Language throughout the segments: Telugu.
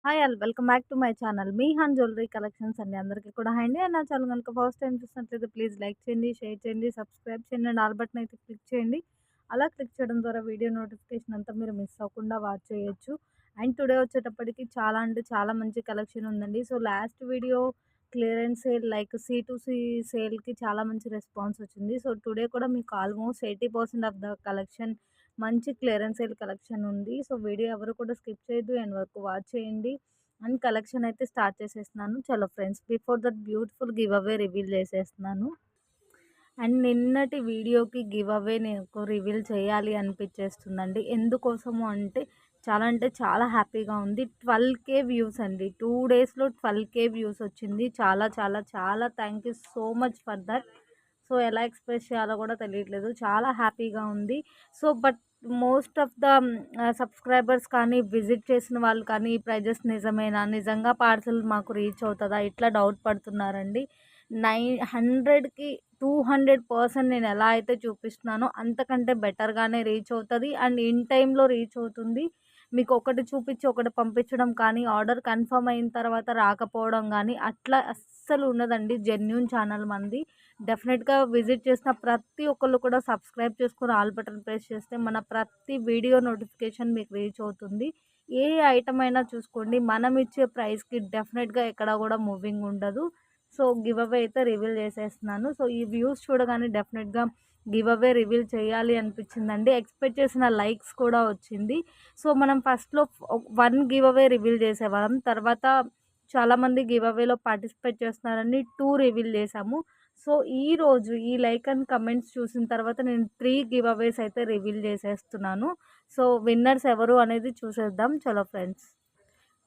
Hi all welcome back to my channel మీహాన్ జ్యువెలరీ కలెక్షన్స్ అండి. అందరికీ కూడా హాయ్ అండి. నా ఛానల్ కనుక ఫస్ట్ టైం చూసినట్లయితే ప్లీజ్ లైక్ చేయండి, షేర్ చేయండి, సబ్స్క్రైబ్ చేయండి అండ్ ఆల్ బటన్ అయితే క్లిక్ చేయండి. అలా క్లిక్ చేయడం ద్వారా వీడియో నోటిఫికేషన్ అంతా మీరు మిస్ అవ్వకుండా వాచ్ చేయొచ్చు. అండ్ టుడే వచ్చేటప్పటికి చాలా అంటే చాలా మంచి కలెక్షన్ ఉందండి. So last video clearance sale like సి2సి సేల్‌కి చాలా మంచి రెస్పాన్స్ వచ్చింది. సో టుడే కూడా మీకు ఆల్మోస్ట్ 80% ఆఫ్ ద కలెక్షన్ మంచి క్లియరెన్స్ సేల్ కలెక్షన్ ఉంది. సో వీడియో ఎవరు కూడా స్కిప్ చేయొద్దు. ఎండ్ వరకు వాచ్ చేయండి. అండ్ కలెక్షన్ అయితే స్టార్ట్ చేసేస్తున్నాను. చలో friends, before that beautiful give away reveal చేసేస్తున్నాను. అండ్ నిన్నటి వీడియోకి గివ్ అవే నాకు రివీల్ చేయాలి అనిపించేస్తుందండి. ఎందుకోసము అంటే చాలా హ్యాపీగా ఉంది. 12,000 వ్యూస్ అండి. 2 డేస్‌లో 12,000 వ్యూస్ వచ్చింది. చాలా చాలా చాలా thank you so much for that. So ఎలా ఎక్స్‌ప్రెస్ చేయాలో కూడా తెలియట్లేదు. చాలా హ్యాపీగా ఉంది. So but most of the subscribers కానీ, విజిట్ చేసిన వాళ్ళు కానీ, ఈ ప్రైజెస్ నిజమేనా? నిజంగా పార్సెల్ మాకు రీచ్ అవుతదా? ఇట్లా డౌట్ పడుతున్నారండి. 100కి 200% నేను ఎలా అయితే చూపిస్తున్నానో అంతకంటే బెటర్‌గానే రీచ్ అవుతది. అండ్ ఇన్ టైమ్‌లో రీచ్ అవుతుంది. మీకు ఒకటి చూపించి ఒకటి పంపించడం కానీ, ఆర్డర్ కన్ఫర్మ్ అయిన తర్వాత రాకపోవడం గానీ, అట్లా అస్సలు ఉండదండి. జెన్యూన్ ఛానల్ మనది. డెఫినెట్‌గా విజిట్ చేసిన ప్రతి ఒక్కళ్ళు కూడా సబ్స్క్రైబ్ చేసుకొని ఆల్ బటన్ ప్రెస్ చేస్తే మన ప్రతి వీడియో నోటిఫికేషన్ మీకు రీచ్ అవుతుంది. ఏ ఐటమ్ అయినా చూసుకోండి, మనం ఇచ్చే ప్రైస్‌కి డెఫినెట్‌గా ఎక్కడ కూడా మూవింగ్ ఉండదు. సో గివ్ అవే అయితే రివీల్ చేసేస్తున్నాను. సో ఈ వ్యూస్ చూడగానే డెఫినెట్‌గా గివ్ అవే రివీల్ చేయాలి అనిపించిందండి. ఎక్స్‌పెక్ట్ చేసిన లైక్స్ కూడా వచ్చింది. సో మనం ఫస్ట్‌లో 1 గివ్ అవే రివీల్ చేసేవాళ్ళం. తర్వాత చాలామంది గివ్ అవేలో పార్టిసిపేట్ చేస్తున్నారని 2 రివీల్ చేశాము. సో ఈరోజు ఈ లైక్ అండ్ కమెంట్స్ చూసిన తర్వాత నేను 3 గివ్ అవేస్ అయితే రివీల్ చేసేస్తున్నాను. సో విన్నర్స్ ఎవరు అనేది చూసేద్దాం. చలో ఫ్రెండ్స్.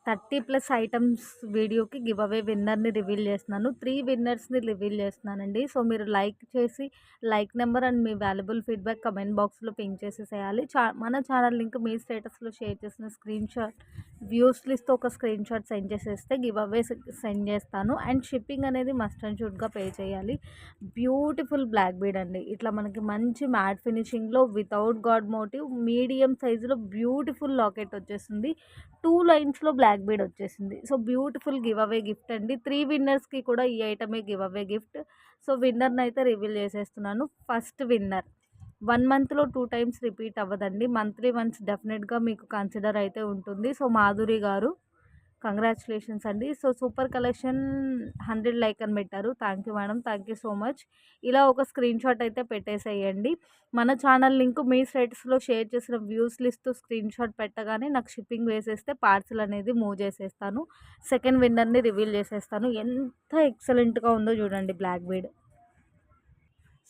30+ ఐటమ్స్ వీడియోకి గివ్ అవే విన్నర్‌ని రివీల్ చేస్తున్నాను. 3 విన్నర్స్‌ని రివీల్ చేస్తున్నానండి. సో మీరు లైక్ చేసి like number and me valuable feedback comment బాక్స్‌లో పింక్ చేసేసేయాలి. మన ఛానల్ లింక్ మీ స్టేటస్‌లో షేర్ చేసిన స్క్రీన్‌షాట్ వ్యూస్ లిస్ట్‌తో ఒక స్క్రీన్‌షాట్ సెండ్ చేసేస్తే గివ్ అవే సెండ్ చేస్తాను. అండ్ షిప్పింగ్ అనేది మస్ట్ అండ్ షుడ్‌గా పే చేయాలి. బ్యూటిఫుల్ బ్లాక్ బీడ్ అండి. ఇట్లా మనకి మంచి మ్యాట్ ఫినిషింగ్‌లో వితౌట్ గాడ్ మోటివ్ మీడియం సైజులో బ్యూటిఫుల్ లాకెట్ వచ్చేసింది. 2 లైన్స్‌లో బ్లాక్ బీడ్ వచ్చేసింది. So beautiful give away gift అండి. 3 విన్నర్స్‌కి కూడా ఈ ఐటమే గివ్ అవే గిఫ్ట్. సో విన్నర్‌నైతే రివీల్ చేసేస్తున్నాను. ఫస్ట్ విన్నర్ 1 మంత్‌లో 2 టైమ్స్ రిపీట్ అవ్వదండి. మంత్లీ వన్స్ డెఫినెట్‌గా మీకు కన్సిడర్ అయితే ఉంటుంది. సో మాధురి గారు కంగ్రాచ్యులేషన్స్ అండి. సో సూపర్ కలెక్షన్ 100 లైక్ అని పెట్టారు. Thank you madam. Thank you so much. ఇలా ఒక స్క్రీన్‌షాట్ అయితే పెట్టేసేయండి. మన ఛానల్ లింక్ మీ స్టేటస్‌లో షేర్ చేసిన వ్యూస్ లిస్ట్ స్క్రీన్‌షాట్ పెట్టగానే నాకు షిప్పింగ్ వేసేస్తే పార్సెల్ అనేది మూవ్ చేసేస్తాను. సెకండ్ విన్నర్‌ని రివీల్ చేసేస్తాను. ఎంత ఎక్సలెంట్‌గా ఉందో చూడండి బ్లాక్ బీడ్.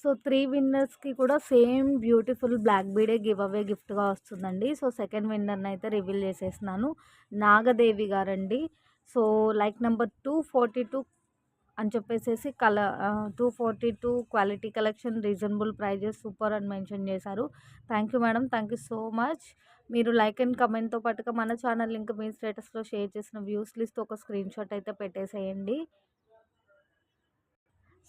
సో 3 విన్నర్స్‌కి కూడా సేమ్ బ్యూటిఫుల్ బ్లాక్ బీడే గివ్ అవే గిఫ్ట్‌గా వస్తుందండి. సో సెకండ్ విన్నర్‌ని అయితే రివీల్ చేసేస్తున్నాను. నాగదేవి గారండి. సో లైక్ నంబర్ 242 అని చెప్పేసేసి 242 quality collection reasonable prices super అని మెన్షన్ చేశారు. Thank you madam. Thank you so much. మీరు లైక్ అండ్ కమెంట్‌తో పాటుగా మన ఛానల్ లింక్ మీ స్టేటస్‌లో షేర్ చేసిన వ్యూస్ లిస్ట్ ఒక స్క్రీన్‌షాట్ అయితే పెట్టేసేయండి.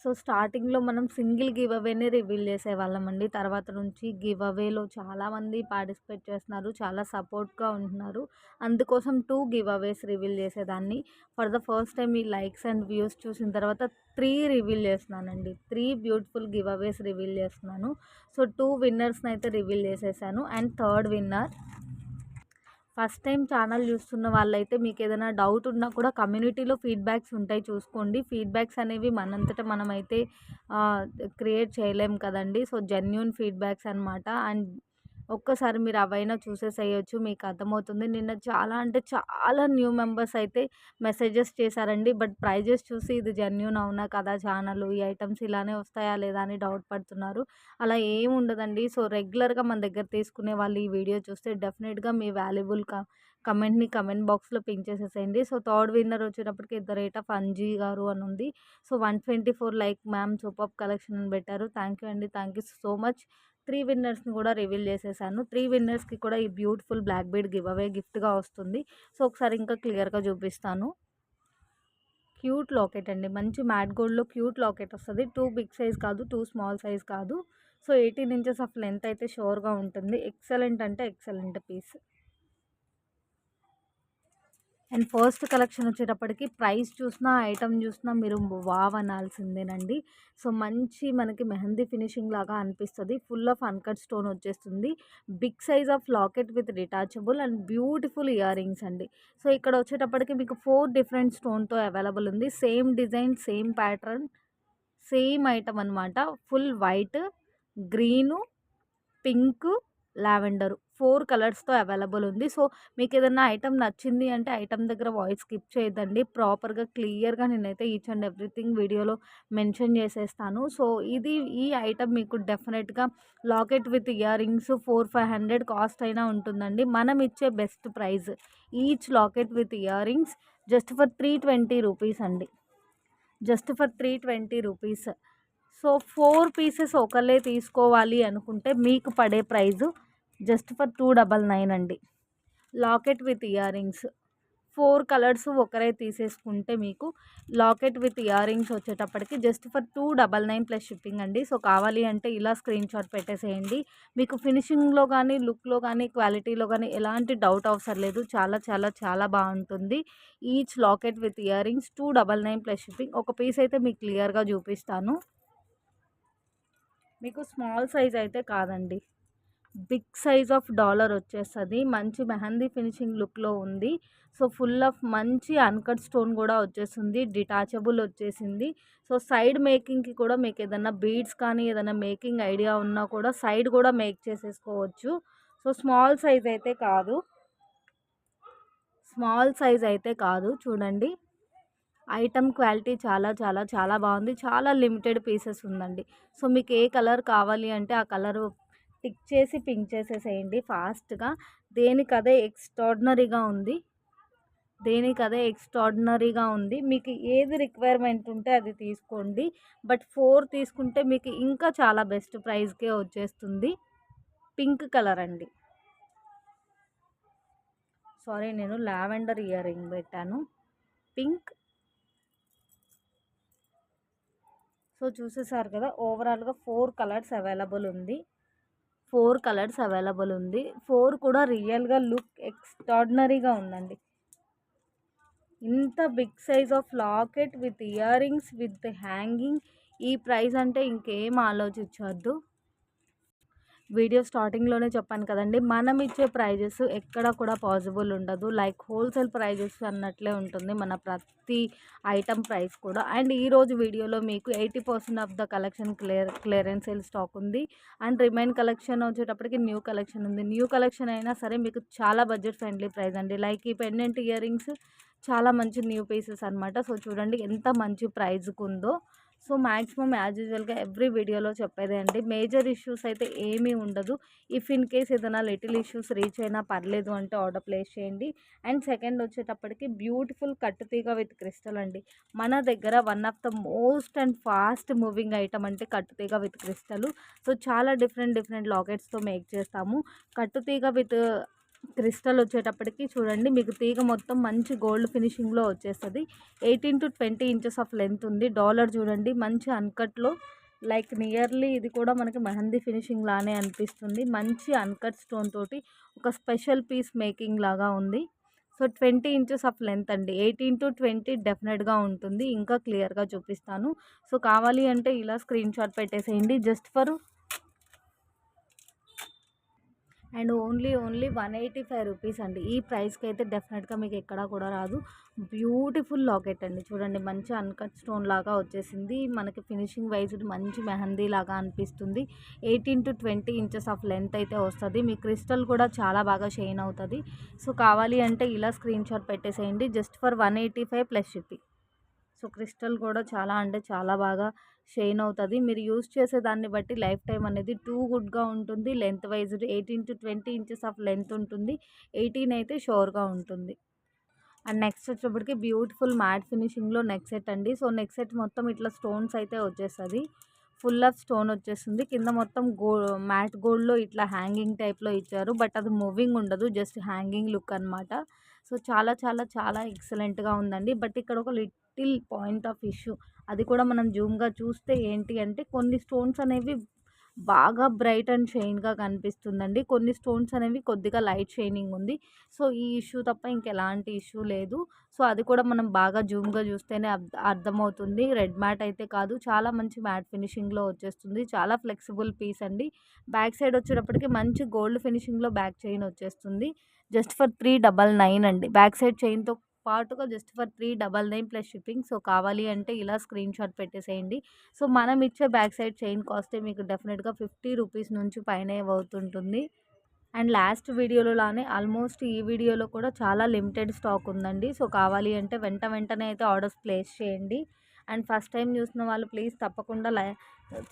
సో స్టార్టింగ్‌లో మనం సింగిల్ గివ్ అవేనే రివీల్ చేసేవాళ్ళమండి. తర్వాత నుంచి గివ్ అవేలో చాలామంది పార్టిసిపేట్ చేస్తున్నారు. చాలా సపోర్ట్‌గా ఉంటున్నారు. అందుకోసం 2 గివ్ అవేస్ రివీల్ చేసేదాన్ని. ఫర్ ద ఫస్ట్ టైమ్ ఈ లైక్స్ అండ్ వ్యూస్ చూసిన తర్వాత 3 రివీల్ చేస్తున్నానండి. 3 బ్యూటిఫుల్ గివ్ అవేస్ రివీల్ చేస్తున్నాను. సో 2 విన్నర్స్‌నైతే రివీల్ చేసేసాను. And third winner first time channel చూస్తున్న వాళ్ళైతే మీకేదైనా డౌట్ ఉన్నా కూడా కమ్యూనిటీలో ఫీడ్‌బ్యాక్స్ ఉంటాయి చూసుకోండి. ఫీడ్‌బ్యాక్స్ అనేవి మనంతట మనమైతే క్రియేట్ చేయలేం కదండీ. సో, జెన్యూన్ ఫీడ్‌బ్యాక్స్ అనమాట. అండ్ ఒక్కసారి మీరు అవైనా చూసేసేయొచ్చు. మీకు అర్థమవుతుంది. నిన్న చాలా అంటే చాలా న్యూ మెంబర్స్ అయితే మెసేజెస్ చేశారండి. బట్ ప్రైజెస్ చూసి ఇది జెన్యూన్ అవునా కదా ఛానలు, ఈ ఐటెమ్స్ ఇలానే వస్తాయా లేదా అని డౌట్ పడుతున్నారు. అలా ఏమి ఉండదండి. సో రెగ్యులర్‌గా మన దగ్గర తీసుకునే వాళ్ళు ఈ వీడియో చూస్తే డెఫినెట్‌గా మీ వాల్యుబుల్ కమెంట్‌ని కమెంట్ బాక్స్‌లో పింక్ చేసేసేయండి. సో థర్డ్ విన్నర్ వచ్చేటప్పటికి at the rate of Anji గారు అని ఉంది. So 124 like ma'am superb collection అని పెట్టారు. థ్యాంక్ యూ అండి. Thank you so much. 3 విన్నర్స్‌ని కూడా రివీల్ చేసేసాను. 3 విన్నర్స్‌కి కూడా ఈ beautiful black bead give away గిఫ్ట్‌గా వస్తుంది. సో ఒకసారి ఇంకా క్లియర్‌గా చూపిస్తాను. క్యూట్ లాకెట్ అండి. మంచి మ్యాట్ గోల్డ్‌లో క్యూట్ లాకెట్ వస్తది. 2 బిగ్ సైజ్ కాదు, 2 స్మాల్ సైజ్ కాదు. సో 18 ఇంచెస్ ఆఫ్ లెంత్ అయితే షూర్‌గా ఉంటుంది. ఎక్సలెంట్ అంటే excellent piece. And first collection వచ్చేటప్పటికి ప్రైస్ చూసినా, ఐటెమ్ చూసినా మీరు వావ్ అనాల్సిందేనండి. సో, మంచి మనకి మెహందీ ఫినిషింగ్ లాగా అనిపిస్తది. ఫుల్ ఆఫ్ అన్‌కట్ స్టోన్ వచ్చేస్తుంది. Big size of locket with detachable and beautiful earrings అండి. సో, ఇక్కడ వచ్చేటప్పటికి మీకు 4 డిఫరెంట్ స్టోన్‌తో అవైలబుల్ ఉంది. Same design, same pattern, same item అనమాట. Full white, green, pink, lavender 4 కలర్స్‌తో అవైలబుల్ ఉంది. సో, మీకేదన్నా ఐటెమ్ నచ్చింది అంటే ఐటెమ్ దగ్గర వాయిస్ స్కిప్ చేయొద్దండి. ప్రాపర్‌గా క్లియర్‌గా నేనైతే ఈచ్ అండ్ ఎవ్రీథింగ్ వీడియోలో మెన్షన్ చేసేస్తాను. సో, ఈ ఐటెమ్ మీకు డెఫినెట్‌గా locket with earrings 500 cost అయినా ఉంటుందండి. మనం ఇచ్చే best price each locket with earrings just for 320 rupees అండి. Just for 320 rupees. So, 4 pieces ఒకళ్ళే తీసుకోవాలి అనుకుంటే మీకు పడే ప్రైజు జస్ట్ ఫర్ 299 అండి. Locket with ear rings 4 colours ఒకరే తీసేసుకుంటే మీకు లాకెట్ విత్ ఇయర్ రింగ్స్ వచ్చేటప్పటికి జస్ట్ ఫర్ 299 ప్లస్ షిప్పింగ్ అండి. సో, కావాలి అంటే ఇలా స్క్రీన్‌షాట్ పెట్టేసేయండి. మీకు ఫినిషింగ్‌లో గానీ, లుక్‌లో గానీ, క్వాలిటీలో గానీ ఎలాంటి డౌట్ అవసరం లేదు. చాలా చాలా చాలా బావుంటుంది. Each locket with ear rings 299 plus shipping. ఒక పీస్ అయితే మీకు క్లియర్‌గా చూపిస్తాను. మీకు స్మాల్ సైజ్ అయితే కాదండి. బిగ్ సైజ్ ఆఫ్ డాలర్ వచ్చేస్తది. మంచి మెహందీ ఫినిషింగ్ లుక్‌లో ఉంది. సో, ఫుల్ ఆఫ్ మంచి అన్‌కట్ స్టోన్ గూడా వచ్చేసింది. డిటాచబుల్ వచ్చేసింది. సో, సైడ్ మేకింగ్‌కి కూడా మీకేదన్నా బీడ్స్ కానీ, ఏదైనా మేకింగ్ ఐడియా ఉన్నా కూడా సైడ్ గూడా మేక్ చేసేసుకోవచ్చు. సో, స్మాల్ సైజ్ అయితే కాదు. చూడండి. ఐటెమ్ క్వాలిటీ చాలా చాలా చాలా బాగుంది. చాలా లిమిటెడ్ పీసెస్ ఉందండి. సో, మీకు ఏ కలర్ కావాలి అంటే ఆ కలరు టిక్ చేసి పింక్ చేసేసేయండి ఫాస్ట్‌గా. దేనికదే ఎక్స్ట్రార్డినరీగా ఉంది. ఎక్స్ట్రార్డినరీగా ఉంది. మీకు ఏది రిక్వైర్మెంట్ ఉంటే అది తీసుకోండి. బట్ 4 తీసుకుంటే మీకు ఇంకా చాలా బెస్ట్ ప్రైస్‌కే వచ్చేస్తుంది. పింక్ కలర్ అండి. సారీ, నేను లావెండర్ ఇయర్ రింగ్ పెట్టాను. పింక్. సో, చూసేసారు కదా! ఓవరాల్‌గా 4 కలర్స్ అవైలబుల్ ఉంది. 4 కూడా రియల్‌గా లుక్ ఎక్స్ట్రార్డినరీగా ఉందండి. ఇంత big size of locket with earrings with hanging. ఈ ప్రైస్ అంటే ఇంకేం ఆలోచించొద్దు. వీడియో స్టార్టింగ్‌లోనే చెప్పాను కదండీ! మనం ఇచ్చే ప్రైజెస్ ఎక్కడ కూడా పాసిబుల్ ఉండదు. లైక్ హోల్‌సేల్ ప్రైజెస్ అన్నట్లే ఉంటుంది మన ప్రతి ఐటెమ్ ప్రైస్ కూడా. అండ్ ఈరోజు వీడియోలో మీకు 80% off the collection clearance sale stock ఉంది. అండ్ రిమైన్ కలెక్షన్ వచ్చేటప్పటికి న్యూ కలెక్షన్ ఉంది. న్యూ కలెక్షన్ అయినా సరే మీకు చాలా బడ్జెట్ ఫ్రెండ్లీ ప్రైస్ అండి. లైక్ ఈ పెండెంట్ ఇయర్ రింగ్స్ చాలా మంచి న్యూ పీసెస్ అనమాట. సో, చూడండి ఎంత మంచి ప్రైజ్‌కుందో. సో, మాక్సిమం యాజ్ యూజువల్‌గా ఎవ్రీ వీడియోలో చెప్పేదే అండి. మేజర్ ఇష్యూస్ అయితే ఏమీ ఉండదు. ఇఫ్ ఇన్ కేస్ ఏదైనా లిటిల్ ఇష్యూస్ రీచ్ అయినా పర్లేదు అంటే ఆర్డర్ ప్లేస్ చేయండి. అండ్ సెకండ్ వచ్చేటప్పటికి బ్యూటిఫుల్ కట్టుతీగ విత్ క్రిస్టల్ అండి. మన దగ్గర one of the most and fast moving item అంటే కట్టుతీగ విత్ క్రిస్టల్. సో, చాలా డిఫరెంట్ లాకెట్స్‌తో మేక్ చేస్తాము. కట్టుతీగ విత్ క్రిస్టల్ వచ్చేటప్పటికి చూడండి, మీకు తీగ మొత్తం మంచి గోల్డ్ ఫినిషింగ్‌లో వచ్చేస్తది. 18-20 ఇంచెస్ ఆఫ్ లెంత్ ఉంది. డాలర్ చూడండి మంచి అన్‌కట్‌లో, లైక్ నియర్లీ ఇది కూడా మనకి మెహందీ ఫినిషింగ్ లానే అనిపిస్తుంది. మంచి అన్‌కట్ స్టోన్ తోటి ఒక స్పెషల్ పీస్ మేకింగ్ లాగా ఉంది. సో, 20 ఇంచెస్ ఆఫ్ లెంత్ అండి. 18-20 డెఫినెట్‌గా ఉంటుంది. ఇంకా క్లియర్‌గా చూపిస్తాను. సో, కావాలి అంటే ఇలా స్క్రీన్‌షాట్ పెట్టేసేయండి. Just for and only 185 rupees అండి. ఈ ప్రైస్‌కి అయితే డెఫినెట్‌గా మీకు ఎక్కడా కూడా రాదు. బ్యూటిఫుల్ లాకెట్ అండి. చూడండి మంచి అన్‌కట్ స్టోన్ లాగా వచ్చేసింది. మనకి ఫినిషింగ్ వైజ్ మంచి మెహందీ లాగా అనిపిస్తుంది. 18-20 ఇంచెస్ ఆఫ్ లెంత్ అయితే వస్తది. మీ క్రిస్టల్ కూడా చాలా బాగా షైన్ అవుతది. సో, కావాలి అంటే ఇలా స్క్రీన్‌షాట్ పెట్టేసేయండి. Just for 185 plus shipping. So, crystal కూడా చాలా అంటే చాలా బాగా షైన్ అవుతది. మీరు యూజ్ చేసే దాన్ని బట్టి లైఫ్ టైమ్ అనేది టూ గుడ్‌గా ఉంటుంది. Length wise 18-20 inches of length ఉంటుంది. 18 అయితే షూర్‌గా ఉంటుంది. అండ్ నెక్స్ట్ వచ్చేటప్పటికి బ్యూటిఫుల్ మ్యాట్ ఫినిషింగ్‌లో నెక్ సెట్ అండి. సో, నెక్ సెట్ మొత్తం ఇట్లా స్టోన్స్ అయితే వచ్చేస్తది. ఫుల్ ఆఫ్ స్టోన్ వచ్చేస్తుంది. కింద మొత్తం మ్యాట్ గోల్డ్‌లో ఇట్లా హ్యాంగింగ్ టైప్‌లో ఇచ్చారు. బట్ అది మూవింగ్ ఉండదు. జస్ట్ హ్యాంగింగ్ లుక్ అనమాట. సో, చాలా చాలా చాలా ఎక్సలెంట్‌గా ఉందండి. బట్ ఇక్కడ ఒక లిటిల్ పాయింట్ ఆఫ్ ఇష్యూ. అది కూడా మనం జూమ్‌గా చూస్తే ఏంటి అంటే కొన్ని స్టోన్స్ అనేవి బాగా బ్రైట్ అండ్ షైన్‌గా కనిపిస్తుందండి. కొన్ని స్టోన్స్ అనేవి కొద్దిగా లైట్ షైనింగ్ ఉంది. సో, ఈ ఇష్యూ తప్ప ఇంకెలాంటి ఇష్యూ లేదు. సో, అది కూడా మనం బాగా జూమ్‌గా చూస్తేనే అర్థమవుతుంది. రెడ్ మ్యాట్ అయితే కాదు. చాలా మంచి మ్యాట్ ఫినిషింగ్‌లో వచ్చేస్తుంది. చాలా ఫ్లెక్సిబుల్ పీస్ అండి. బ్యాక్ సైడ్ వచ్చేటప్పటికి మంచి గోల్డ్ ఫినిషింగ్‌లో బ్యాక్ చైన్ వచ్చేస్తుంది. జస్ట్ ఫర్ 399 అండి. బ్యాక్ సైడ్ చైన్‌తో పాటుగా just for 399 plus shipping. So, కావాలి అంటే ఇలా స్క్రీన్‌షాట్ పెట్టేసేయండి. సో, మనం ఇచ్చే బ్యాక్ సైడ్ చైన్ కాస్టే మీకు డెఫినిట్‌గా 50 రూపీస్ నుంచి పైనే అవుతుంటుంది. అండ్ లాస్ట్ వీడియోలో లానే ఆల్మోస్ట్ ఈ వీడియోలో కూడా చాలా లిమిటెడ్ స్టాక్ ఉందండి. సో, కావాలి అంటే వెంటనే అయితే ఆర్డర్స్ ప్లేస్ చేయండి. అండ్ ఫస్ట్ టైం చూసిన వాళ్ళు ప్లీజ్ తప్పకుండా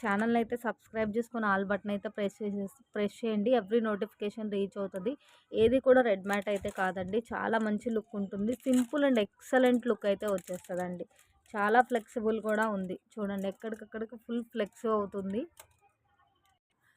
ఛానల్‌ని అయితే సబ్స్క్రైబ్ చేసుకొని ఆల్ బటన్ అయితే ప్రెస్ చేయండి. ఎవ్రీ నోటిఫికేషన్ రీచ్ అవుతది. ఏది కూడా రెడ్ మ్యాట్ అయితే కాదండి. చాలా మంచి లుక్ ఉంటుంది. సింపుల్ అండ్ ఎక్సలెంట్ లుక్ అయితే వచ్చేస్తదండి. చాలా ఫ్లెక్సిబుల్ కూడా ఉంది. చూడండి ఎక్కడికక్కడికి ఫుల్ ఫ్లెక్స్ అవుతుంది.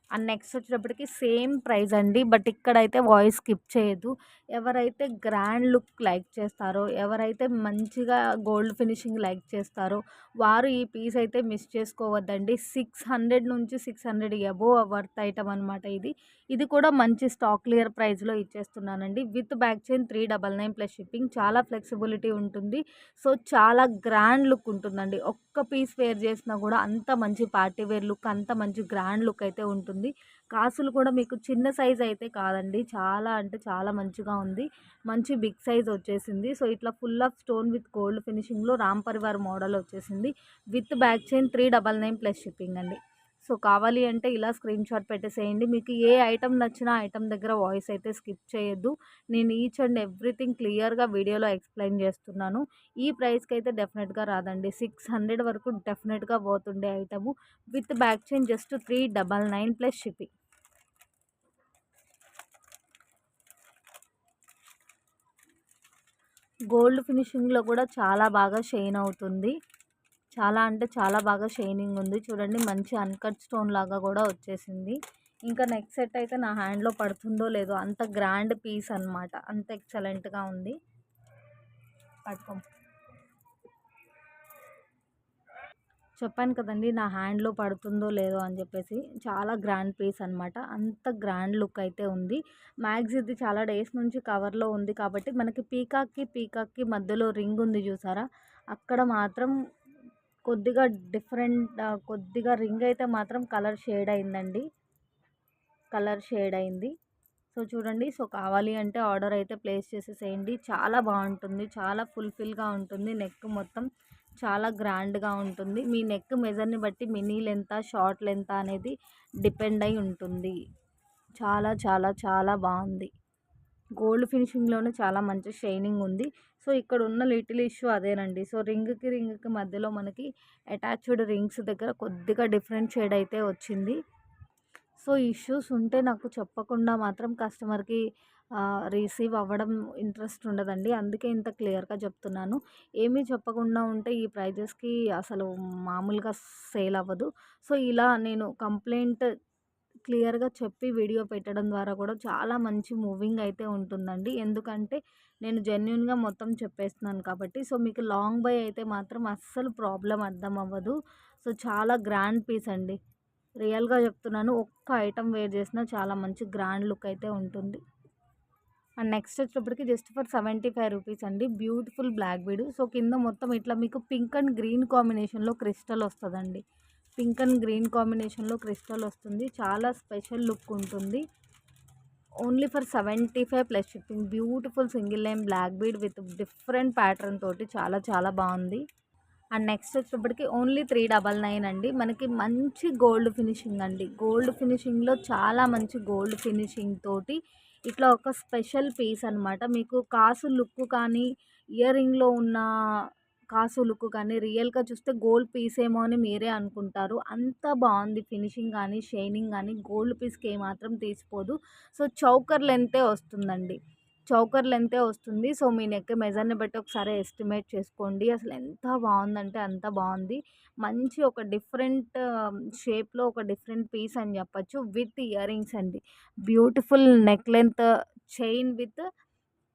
అండ్ నెక్స్ట్ వచ్చేటప్పటికి సేమ్ ప్రైస్ అండి. బట్ ఇక్కడైతే వాయిస్ స్కిప్ చేయొద్దు. ఎవరైతే గ్రాండ్ లుక్ లైక్ చేస్తారో, ఎవరైతే మంచిగా గోల్డ్ ఫినిషింగ్ లైక్ చేస్తారో, వారు ఈ పీస్ అయితే మిస్ చేసుకోవద్దండి. 600 నుంచి 600 అబోవ్ వర్త్ ఐటమ్ అనమాట ఇది. ఇది కూడా మంచి స్టాక్ క్లియర్ ప్రైస్‌లో ఇచ్చేస్తున్నానండి. With back chain 399 plus shipping. చాలా ఫ్లెక్సిబిలిటీ ఉంటుంది. సో, చాలా గ్రాండ్ లుక్ ఉంటుందండి. ఒక్క పీస్ వేర్ చేసినా కూడా అంత మంచి పార్టీ వేర్ లుక్, అంత మంచి గ్రాండ్ లుక్ అయితే ఉంటుంది. కాసులు కూడా మీకు చిన్న సైజ్ అయితే కాదండి. చాలా అంటే చాలా మంచిగా ఉంది. మంచి బిగ్ సైజ్ వచ్చేసింది. సో, ఇట్లా full of stone with gold ఫినిషింగ్‌లో రామ్ పరివార్ మోడల్ వచ్చేసింది. With back chain 399 plus shipping అండి. సో, కావాలి అంటే ఇలా స్క్రీన్‌షాట్ పెట్టేసేయండి. మీకు ఏ ఐటెమ్ నచ్చినా ఆ ఐటెమ్ దగ్గర వాయిస్ అయితే స్కిప్ చేయొద్దు. నేను ఈచ్ అండ్ ఎవ్రీథింగ్ క్లియర్‌గా వీడియోలో ఎక్స్‌ప్లెయిన్ చేస్తున్నాను. ఈ ప్రైస్‌కి అయితే డెఫినెట్‌గా రాదండి. 600 వరకు డెఫినెట్‌గా పోతుండే item. With back chain just 399 plus shipping. Gold ఫినిషింగ్‌లో కూడా చాలా బాగా షైన్ అవుతుంది. చాలా అంటే చాలా బాగా షైనింగ్ ఉంది. చూడండి మంచి అన్‌కట్ స్టోన్ లాగా కూడా వచ్చేసింది. ఇంకా నెక్స్ట్ సెట్ అయితే నా హ్యాండ్‌లో పడుతుందో లేదో అంత గ్రాండ్ పీస్ అనమాట. అంత ఎక్సలెంట్‌గా ఉంది. పట్టుకో. చెప్పాను కదండీ! నా హ్యాండ్‌లో పడుతుందో లేదో అని చెప్పేసి. చాలా గ్రాండ్ పీస్ అనమాట. అంత గ్రాండ్ లుక్ అయితే ఉంది. మ్యాక్స్ ఇది చాలా డేస్ నుంచి కవర్‌లో ఉంది కాబట్టి మనకి పీకాక్‌కి మధ్యలో రింగ్ ఉంది చూసారా? అక్కడ మాత్రం కొద్దిగా కొద్దిగా రింగ్ అయితే మాత్రం కలర్ షేడ్ అయిందండి. కలర్ షేడ్ అయింది. సో, చూడండి. సో, కావాలి అంటే ఆర్డర్ అయితే ప్లేస్ చేసేసేయండి. చాలా బావుంటుంది. చాలా ఫుల్‌ఫిల్‌గా ఉంటుంది. నెక్ మొత్తం చాలా గ్రాండ్‌గా ఉంటుంది. మీ నెక్ మెజర్‌ని బట్టి మినీ లెంతా, షార్ట్ లెంతా అనేది డిపెండ్ అయి ఉంటుంది. చాలా చాలా చాలా బావుంది. గోల్డ్ ఫినిషింగ్‌లోనే చాలా మంచి షైనింగ్ ఉంది. సో, ఇక్కడున్న లిటిల్ ఇష్యూ అదేనండి. సో, రింగ్‌కి మధ్యలో మనకి అటాచ్డ్ రింగ్స్ దగ్గర కొద్దిగా డిఫరెంట్ షేడ్ అయితే వచ్చింది. సో, ఇష్యూస్ ఉంటే నాకు చెప్పకుండా మాత్రం కస్టమర్‌కి రిసీవ్ అవ్వడం ఇంట్రెస్ట్ ఉండదండి. అందుకే ఇంత క్లియర్‌గా చెప్తున్నాను. ఏమీ చెప్పకుండా ఉంటే ఈ ప్రైజెస్‌కి అసలు మామూలుగా సేల్ అవ్వదు. సో, ఇలా నేను కంప్లెయింట్ క్లియర్‌గా చెప్పి వీడియో పెట్టడం ద్వారా కూడా చాలా మంచి మూవింగ్ అయితే ఉంటుందండి. ఎందుకంటే నేను జెన్యూన్‌గా మొత్తం చెప్పేస్తున్నాను కాబట్టి. సో, మీకు లాంగ్ బై అయితే మాత్రం అస్సలు ప్రాబ్లమ్ అర్థం అవ్వదు. సో, చాలా గ్రాండ్ పీస్ అండి. రియల్‌గా చెప్తున్నాను. ఒక్క ఐటెమ్ వేర్ చేసినా చాలా మంచి గ్రాండ్ లుక్ అయితే ఉంటుంది. అండ్ నెక్స్ట్ వచ్చేటప్పటికి జస్ట్ ఫర్ 75 రూపీస్ అండి. Beautiful black bead. సో, కింద మొత్తం ఇట్లా మీకు పింక్ అండ్ గ్రీన్ కాంబినేషన్‌లో క్రిస్టల్ వస్తదండి. పింక్ అండ్ గ్రీన్ కాంబినేషన్‌లో క్రిస్టల్ వస్తుంది. చాలా స్పెషల్ లుక్ ఉంటుంది. Only for 75 plus shipping. Beautiful single line black bead with different pattern తోటి చాలా చాలా బావుంది. అండ్ నెక్స్ట్ వచ్చేటప్పటికి ఓన్లీ 399 అండి. మనకి మంచి గోల్డ్ ఫినిషింగ్ అండి. గోల్డ్ ఫినిషింగ్‌లో చాలా మంచి గోల్డ్ ఫినిషింగ్ తోటి ఇట్లా ఒక స్పెషల్ పీస్ అనమాట. మీకు కాసు లుక్ కానీ, ఇయర్ రింగ్‌లో ఉన్న కాసు లుక్ కానీ రియల్‌గా చూస్తే గోల్డ్ పీస్ ఏమో అని మీరే అనుకుంటారు. అంత బావుంది ఫినిషింగ్ గానీ, షైనింగ్ గానీ గోల్డ్ పీస్‌కి ఏమాత్రం తీసిపోదు. సో, చౌకర్ లెంతే వస్తుందండి. చౌకర్ లెంతే వస్తుంది. సో, మీ నెక్ మెజర్‌ని బట్టి ఒకసారి ఎస్టిమేట్ చేసుకోండి. అసలు ఎంత బావుందంటే అంత బావుంది. మంచి ఒక డిఫరెంట్ షేప్‌లో ఒక డిఫరెంట్ పీస్ అని చెప్పొచ్చు. విత్ ఇయర్ రింగ్స్ అండి. Beautiful neck length chain with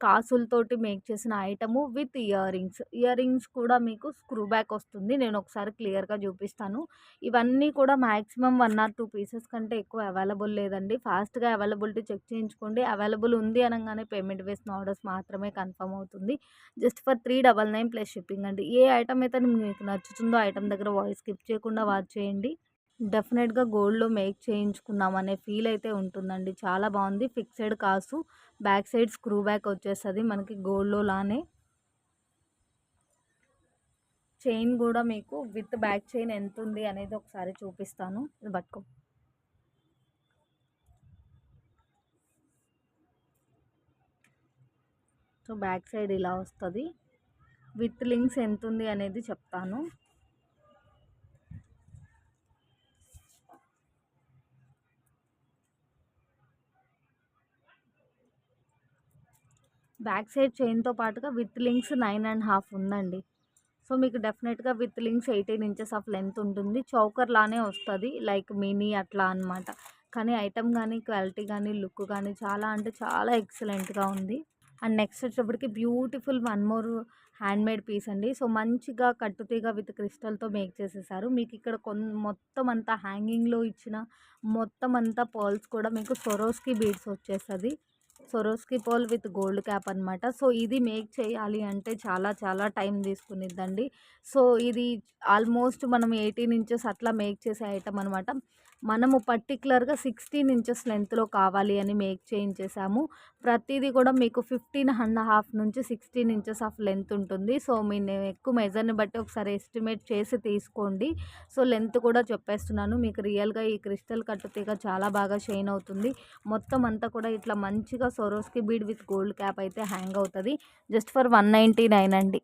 కాసులతోటి మేక్ చేసిన item with earrings. Earrings కూడా మీకు స్క్రూ బ్యాక్ వస్తుంది. నేను ఒకసారి క్లియర్‌గా చూపిస్తాను. ఇవన్నీ కూడా మాక్సిమం 1 ఆర్ 2 పీసెస్ కంటే ఎక్కువ అవైలబుల్ లేదండి. ఫాస్ట్‌గా అవైలబిలిటీ చెక్ చేయించుకోండి. అవైలబుల్ ఉంది అనంగానే పేమెంట్ వేసిన ఆర్డర్స్ మాత్రమే కన్ఫర్మ్ అవుతుంది. జస్ట్ ఫర్ 399 ప్లస్ షిప్పింగ్ అండి. ఏ ఐటమ్ అయితే మీకు నచ్చుతుందో ఐటమ్ దగ్గర వాయిస్ స్కిప్ చేయకుండా వాచ్ చేయండి. డెఫినెట్‌గా గోల్డ్‌లో మేక్ చేయించుకున్నామనే ఫీల్ అయితే ఉంటుందండి. చాలా బాగుంది. ఫిక్స్డ్ కాసు, బ్యాక్ సైడ్ స్క్రూ బ్యాక్ వచ్చేస్తది మనకి గోల్డ్‌లో లానే. చైన్ గూడా మీకు విత్ బ్యాక్ చైన్ ఎంతుంది అనేది ఒకసారి చూపిస్తాను. ఇది పట్టుకో. సో, బ్యాక్ సైడ్ ఇలా వస్తది. విత్ లింక్స్ ఎంతుంది అనేది చెప్తాను. బ్యాక్ సైడ్ చైన్‌తో పాటుగా విత్ లింక్స్ 9.5 ఉందండి. సో, మీకు డెఫినెట్‌గా with links 18 inches of length ఉంటుంది. చౌకర్ లానే వస్తది. లైక్ మినీ అట్లా అనమాట. కానీ ఐటెమ్ గానీ, క్వాలిటీ గానీ, లుక్ గానీ చాలా అంటే చాలా ఎక్సలెంట్‌గా ఉంది. అండ్ నెక్స్ట్ వచ్చేటప్పటికి beautiful one more handmade piece అండి. సో, మంచిగా కట్టుతీగ విత్ క్రిస్టల్‌తో మేక్ చేసేసారు. మీకు ఇక్కడ మొత్తం అంతా హ్యాంగింగ్‌లో ఇచ్చిన మొత్తం అంతా పర్ల్స్ కూడా మీకు స్వరోస్కి బీడ్స్ వచ్చేస్తది. Swarovski pearl with gold cap అనమాట. సో, ఇది మేక్ చేయాలి అంటే చాలా చాలా టైం తీసుకునిద్దండి. సో, ఇది ఆల్మోస్ట్ మనం 18 ఇంచెస్ అట్లా మేక్ చేసే ఐటెమ్ అనమాట. మనము పర్టిక్యులర్‌గా 16 ఇంచెస్ లెంగ్త్‌లో కావాలి అని మేక్ చేయించేసాము. ప్రతీది కూడా మీకు 15.5 నుంచి 16 ఇంచెస్ ఆఫ్ లెంత్ ఉంటుంది. సో, నేను ఎక్కువ మెజర్‌ని బట్టి ఒకసారి ఎస్టిమేట్ చేసి తీసుకోండి. సో, లెంత్ కూడా చెప్పేస్తున్నాను. మీకు రియల్‌గా ఈ క్రిస్టల్ కట్టుతీగ చాలా బాగా షైన్ అవుతుంది. మొత్తం అంతా కూడా ఇట్లా మంచిగా Swarovski bead with gold cap అయితే హ్యాంగ్ అవుతది. జస్ట్ ఫర్ 199 అండి.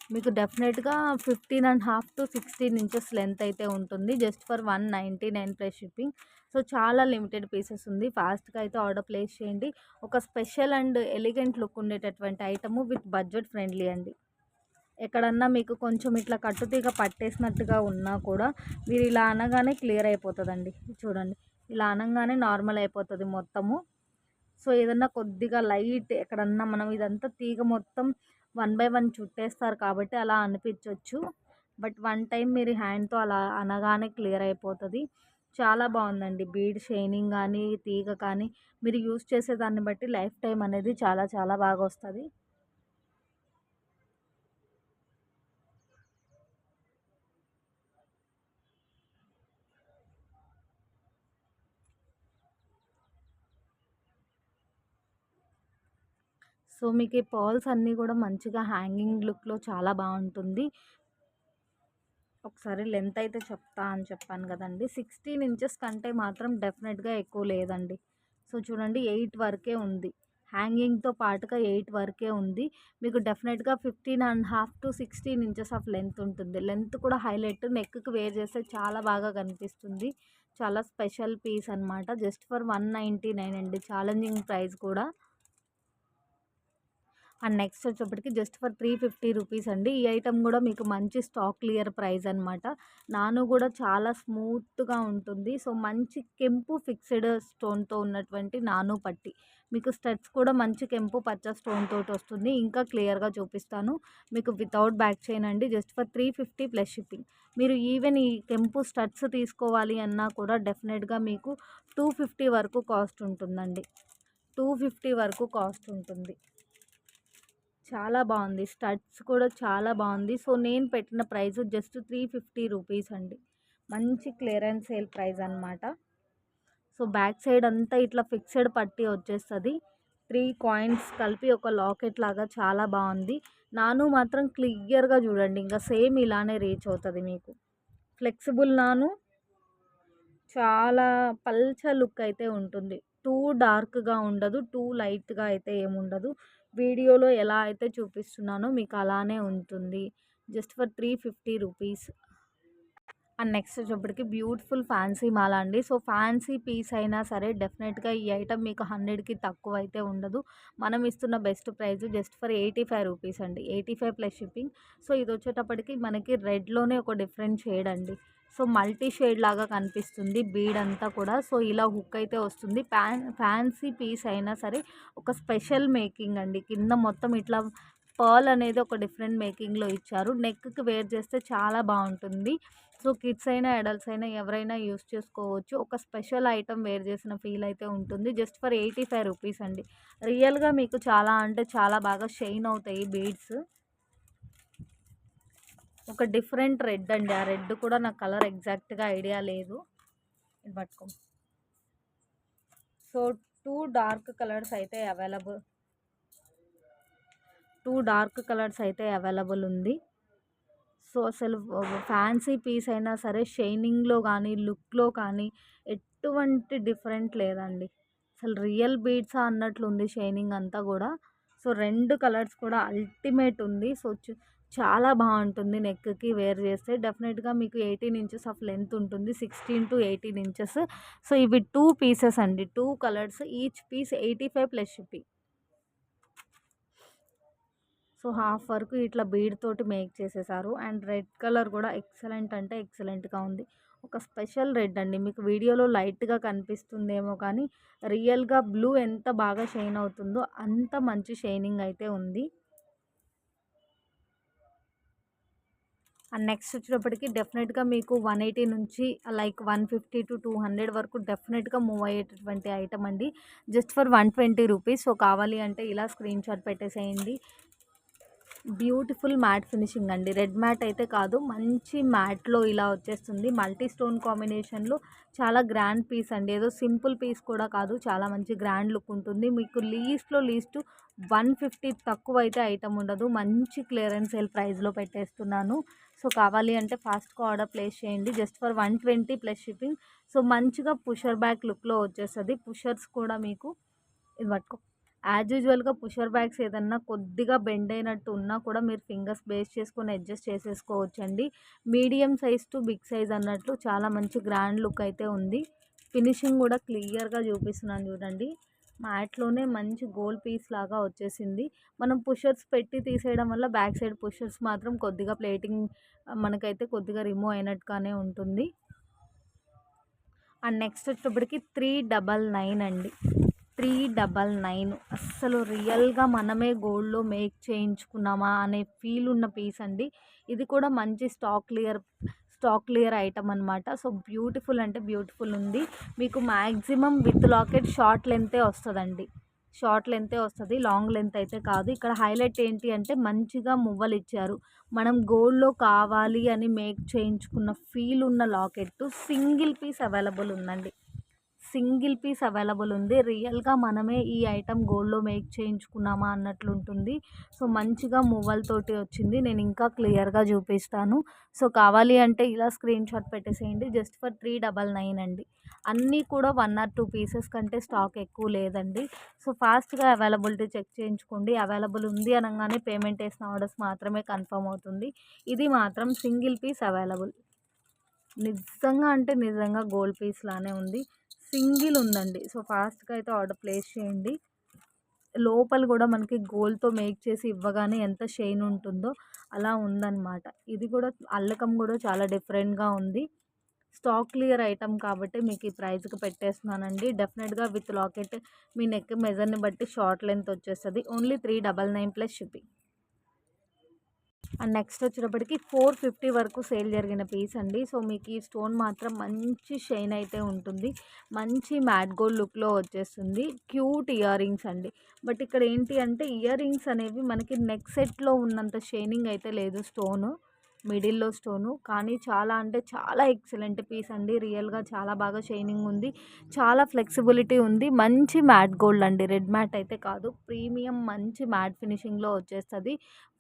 మీకు డెఫినెట్‌గా 15.5 టు 16 ఇంచెస్ లెంత్ అయితే ఉంటుంది. Just for 199 plus shipping. So, చాలా లిమిటెడ్ పీసెస్ ఉంది. ఫాస్ట్‌గా అయితే ఆర్డర్ ప్లేస్ చేయండి. ఒక స్పెషల్ అండ్ ఎలిగెంట్ లుక్ ఉండేటటువంటి ఐటము విత్ బడ్జెట్ ఫ్రెండ్లీ అండి. ఎక్కడన్నా మీకు కొంచెం ఇట్లా కట్టుతీగ పట్టేసినట్టుగా ఉన్నా కూడా మీరు ఇలా అనగానే క్లియర్ అయిపోతుందండి. చూడండి, ఇలా అనంగానే నార్మల్ అయిపోతుంది మొత్తము. సో, ఏదన్నా కొద్దిగా లైట్ ఎక్కడన్నా మనం ఇదంతా తీగ మొత్తం 1 బై 1 చుట్టేస్తారు కాబట్టి అలా అనిపించొచ్చు. బట్ వన్ టైం మీరు హ్యాండ్‌తో అలా అనగానే క్లియర్ అయిపోతది. చాలా బాగుందండి. బీడ్ షైనింగ్ కానీ, తీగ కానీ మీరు యూజ్ చేసేదాన్ని బట్టి లైఫ్ టైం అనేది చాలా చాలా బాగొస్తది. సో, మీకు ఈ పర్ల్స్ అన్నీ కూడా మంచిగా హ్యాంగింగ్ లుక్‌లో చాలా బావుంటుంది. ఒకసారి లెంత్ అయితే చెప్తా అని చెప్పాను కదండీ! 16 ఇంచెస్ కంటే మాత్రం డెఫినెట్‌గా ఎక్కువ లేదండి. సో, చూడండి 8 వరకే ఉంది. హ్యాంగింగ్‌తో పాటుగా 8 వరకే ఉంది. మీకు డెఫినెట్‌గా 15.5-16 ఇంచెస్ ఆఫ్ లెంత్ ఉంటుంది. లెంత్ కూడా హైలైట్ నెక్‌కి వేర్ చేస్తే చాలా బాగా కనిపిస్తుంది. చాలా స్పెషల్ పీస్ అనమాట. జస్ట్ ఫర్ 199 అండి. ఛాలెంజింగ్ ప్రైస్ కూడా. అండ్ నెక్స్ట్ వచ్చేప్పటికి జస్ట్ ఫర్ 350 రూపీస్ అండి. ఈ ఐటెమ్ కూడా మీకు మంచి స్టాక్ క్లియర్ ప్రైస్ అనమాట. నాను కూడా చాలా స్మూత్‌గా ఉంటుంది. సో, మంచి కెంపు ఫిక్స్డ్ స్టోన్‌తో ఉన్నటువంటి నాను పట్టి. మీకు స్టడ్స్ కూడా మంచి కెంపు పచ్చ స్టోన్ తోటి వస్తుంది. ఇంకా క్లియర్‌గా చూపిస్తాను. మీకు వితౌట్ బ్యాక్ చైన్ అండి. Just for 350 plus shipping. మీరు ఈవెన్ ఈ కెంపు స్టడ్స్ తీసుకోవాలి అన్నా కూడా డెఫినెట్‌గా మీకు 250 వరకు కాస్ట్ ఉంటుందండి. 250 వరకు కాస్ట్ ఉంటుంది. చాలా బావుంది. స్టడ్స్ కూడా చాలా బావుంది. సో, నేను పెట్టిన ప్రైస్ జస్ట్ 350 రూపీస్ అండి. మంచి క్లియరెన్స్ సేల్ ప్రైస్ అనమాట. సో, బ్యాక్ సైడ్ అంతా ఇట్లా ఫిక్స్డ్ పట్టీ వచ్చేస్తది. 3 కాయిన్స్ కలిపి ఒక లాకెట్ లాగా చాలా బావుంది. నాను మాత్రం క్లియర్‌గా చూడండి. ఇంక సేమ్ ఇలానే రీచ్ అవుతది మీకు. ఫ్లెక్సిబుల్ నాను చాలా పల్చ లుక్ అయితే ఉంటుంది. టూ డార్క్‌గా ఉండదు. టూ లైట్‌గా అయితే ఏముండదు. వీడియోలో ఎలా అయితే చూపిస్తున్నానో మీకు అలానే ఉంటుంది. Just for 350 rupees. And next వచ్చేప్పటికి బ్యూటిఫుల్ ఫ్యాన్సీ మాల అండి. సో ఫ్యాన్సీ పీస్ అయినా సరే డెఫినెట్‌గా ఈ ఐటెమ్ మీకు 100కి తక్కువైతే ఉండదు. మనం ఇస్తున్న బెస్ట్ ప్రైస్ జస్ట్ ఫర్ రూ. 85 అండి. 85 ప్లస్ షిప్పింగ్. సో ఇదొచ్చేటప్పటికి మనకి రెడ్‌లోనే ఒక డిఫరెంట్ షేడ్ అండి. సో మల్టీ షేడ్ లాగా కనిపిస్తుంది బీడ్ అంతా కూడా. సో ఇలా హుక్ అయితే వస్తుంది. ఫ్యాన్సీ పీస్ అయినా సరే ఒక స్పెషల్ మేకింగ్ అండి. కింద మొత్తం ఇట్లా పర్ల్ అనేది ఒక డిఫరెంట్ మేకింగ్‌లో ఇచ్చారు. నెక్‌కి వేర్ చేస్తే చాలా బావుంటుంది. సో కిడ్స్ అయినా, అడల్ట్స్ అయినా ఎవరైనా యూజ్ చేసుకోవచ్చు. ఒక స్పెషల్ ఐటెమ్ వేర్ చేసిన ఫీల్ అయితే ఉంటుంది. జస్ట్ ఫర్ రూ. 85 అండి. రియల్‌గా మీకు చాలా అంటే చాలా బాగా షైన్ అవుతాయి బీడ్స్. ఒక డిఫరెంట్ రెడ్ అండి. ఆ రెడ్ కూడా నాకు కలర్ ఎగ్జాక్ట్‌గా ఐడియా లేదు. ఇది పట్టుకో. సో 2 డార్క్ కలర్స్ అయితే అవైలబుల్ 2 డార్క్ కలర్స్ అయితే అవైలబుల్ ఉంది. సో అసలు ఫ్యాన్సీ పీస్ అయినా సరే షైనింగ్‌లో గానీ, లుక్‌లో కానీ ఎటువంటి డిఫరెంట్ లేదండి. అసలు రియల్ బీడ్సా అన్నట్లుంది షైనింగ్ అంతా గూడా. సో 2 కలర్స్ కూడా అల్టిమేట్ ఉంది. సో చాలా బావుంటుంది నెక్‌కి వేర్ చేస్తే. డెఫినెట్‌గా మీకు 18 ఇంచెస్ ఆఫ్ లెంత్ ఉంటుంది. 16-18 ఇంచెస్. సో ఇవి 2 పీసెస్ అండి. 2 colours each piece 85 plus shipping. So half వరకు ఇట్లా బీడ్ తోటి మేక్ చేసేసారు. అండ్ రెడ్ కలర్ కూడా ఎక్సలెంట్ అంటే ఎక్సలెంట్‌గా ఉంది. ఒక స్పెషల్ రెడ్ అండి. మీకు వీడియోలో లైట్‌గా కనిపిస్తుందేమో కానీ రియల్‌గా బ్లూ ఎంత బాగా షైన్ అవుతుందో అంత మంచి షైనింగ్ అయితే ఉంది. అండ్ నెక్స్ట్ వచ్చేటప్పటికి డెఫినెట్‌గా మీకు 180 నుంచి లైక్ 150-200 వరకు డెఫినెట్‌గా మూవ్ అయ్యేటటువంటి ఐటమ్ అండి. జస్ట్ ఫర్ రూ. 120. సో కావాలి అంటే ఇలా స్క్రీన్‌షాట్ పెట్టేసేయండి. బ్యూటిఫుల్ మ్యాట్ ఫినిషింగ్ అండి. రెడ్ మ్యాట్ అయితే కాదు, మంచి మ్యాట్‌లో ఇలా వచ్చేస్తుంది. మల్టీ స్టోన్ కాంబినేషన్‌లో చాలా గ్రాండ్ పీస్ అండి. ఏదో సింపుల్ పీస్ కూడా కాదు. చాలా మంచి గ్రాండ్ లుక్ ఉంటుంది. మీకు లీస్ట్‌లో లీస్ట్ 150 తక్కువైతే ఐటమ్ ఉండదు. మంచి క్లియరెన్స్ సేల్ ప్రైస్‌లో పెట్టేస్తున్నాను. సో కావాలి అంటే ఫాస్ట్‌గా ఆర్డర్ ప్లేస్ చేయండి. Just for 120 plus shipping. So మంచిగా పుషర్ బ్యాక్ లుక్‌లో వచ్చేస్తది. పుషర్స్ కూడా మీకు ఇది పట్టుకో. యాజ్ యూజువల్‌గా పుషర్ బ్యాగ్స్ ఏదన్నా కొద్దిగా బెండ్ అయినట్టు ఉన్నా కూడా మీరు ఫింగర్స్ బేస్ చేసుకొని అడ్జస్ట్ చేసేసుకోవచ్చండి. Medium size to big size అన్నట్లు చాలా మంచి గ్రాండ్ లుక్ అయితే ఉంది. ఫినిషింగ్ కూడా క్లియర్‌గా చూపిస్తున్నాను చూడండి. మ్యాట్‌లోనే మంచి గోల్డ్ పీస్ లాగా వచ్చేసింది. మనం పుషర్స్ పెట్టి తీసేయడం వల్ల బ్యాక్ సైడ్ పుషర్స్ మాత్రం కొద్దిగా ప్లేటింగ్ మనకైతే కొద్దిగా రిమూవ్ అయినట్టుగానే ఉంటుంది. అండ్ నెక్స్ట్ వచ్చేటప్పటికి 399 అండి. 399 అస్సలు రియల్‌గా మనమే గోల్డ్‌లో మేక్ చేయించుకున్నామా అనే ఫీల్ ఉన్న పీస్ అండి. ఇది కూడా మంచి స్టాక్ క్లియర్ ఐటమ్ అనమాట. సో బ్యూటిఫుల్ అంటే బ్యూటిఫుల్ ఉంది. మీకు మ్యాక్సిమం విత్ లాకెట్ షార్ట్ లెంతే వస్తదండి. షార్ట్ లెంతే వస్తది. లాంగ్ లెంత్ అయితే కాదు. ఇక్కడ హైలైట్ ఏంటి అంటే మంచిగా మువ్వలిచ్చారు. మనం గోల్డ్‌లో కావాలి అని మేక్ చేయించుకున్న ఫీల్ ఉన్న లాకెట్టు సింగిల్ పీస్ అవైలబుల్ ఉందండి. సింగిల్ పీస్ అవైలబుల్ ఉంది. రియల్‌గా మనమే ఈ ఐటెమ్ గోల్డ్‌లో మేక్ చేయించుకున్నామా అన్నట్లుంటుంది. సో మంచిగా మువ్వలతోటి వచ్చింది. నేను ఇంకా క్లియర్‌గా చూపిస్తాను. సో కావాలి అంటే ఇలా స్క్రీన్‌షాట్ పెట్టేసేయండి. జస్ట్ ఫర్ 399 అండి. అన్నీ కూడా 1 ఆర్ 2 పీసెస్ కంటే స్టాక్ ఎక్కువ లేదండి. సో ఫాస్ట్‌గా అవైలబిలిటీ చెక్ చేయించుకోండి. అవైలబుల్ ఉంది అనంగానే పేమెంట్ చేసిన ఆర్డర్స్ మాత్రమే కన్ఫర్మ్ అవుతుంది. ఇది మాత్రం సింగిల్ పీస్ అవైలబుల్. నిజంగా అంటే నిజంగా గోల్డ్ పీస్ లానే ఉంది. సింగిల్ ఉందండి. సో ఫాస్ట్‌గా అయితే ఆర్డర్ ప్లేస్ చేయండి. లోపల కూడా మనకి గోల్డ్‌తో మేక్ చేసి ఇవ్వగానే ఎంత షైన్ ఉంటుందో అలా ఉందన్నమాట. ఇది కూడా అల్లకం కూడా చాలా డిఫరెంట్‌గా ఉంది. స్టాక్ క్లియర్ ఐటెమ్ కాబట్టి మీకు ఈ ప్రైస్‌కి పెట్టేస్తున్నానండి. డెఫినిట్‌గా విత్ లాకెట్ మీ నెక్ మెజర్‌ని బట్టి షార్ట్ లెంత్ వచ్చేస్తది. Only 399 plus shipping. And next వచ్చేటప్పటికి 450 వరకు సేల్ జరిగిన పీస్ అండి. సో మీకు ఈ స్టోన్ మాత్రం మంచి షైన్ అయితే ఉంటుంది. మంచి మ్యాట్ గోల్డ్ లుక్‌లో వచ్చేస్తుంది. క్యూట్ ఇయర్ రింగ్స్ అండి. బట్ ఇక్కడ ఏంటి అంటే ఇయర్ రింగ్స్ అనేవి మనకి నెక్ సెట్‌లో ఉన్నంత షైనింగ్ అయితే లేదు స్టోను. మిడిల్‌లో స్టోను. కానీ చాలా అంటే చాలా ఎక్సలెంట్ పీస్ అండి. రియల్‌గా చాలా బాగా షైనింగ్ ఉంది. చాలా ఫ్లెక్సిబిలిటీ ఉంది. మంచి మ్యాట్ గోల్డ్ అండి. రెడ్ మ్యాట్ అయితే కాదు. ప్రీమియం మంచి మ్యాట్ ఫినిషింగ్‌లో వచ్చేస్తది.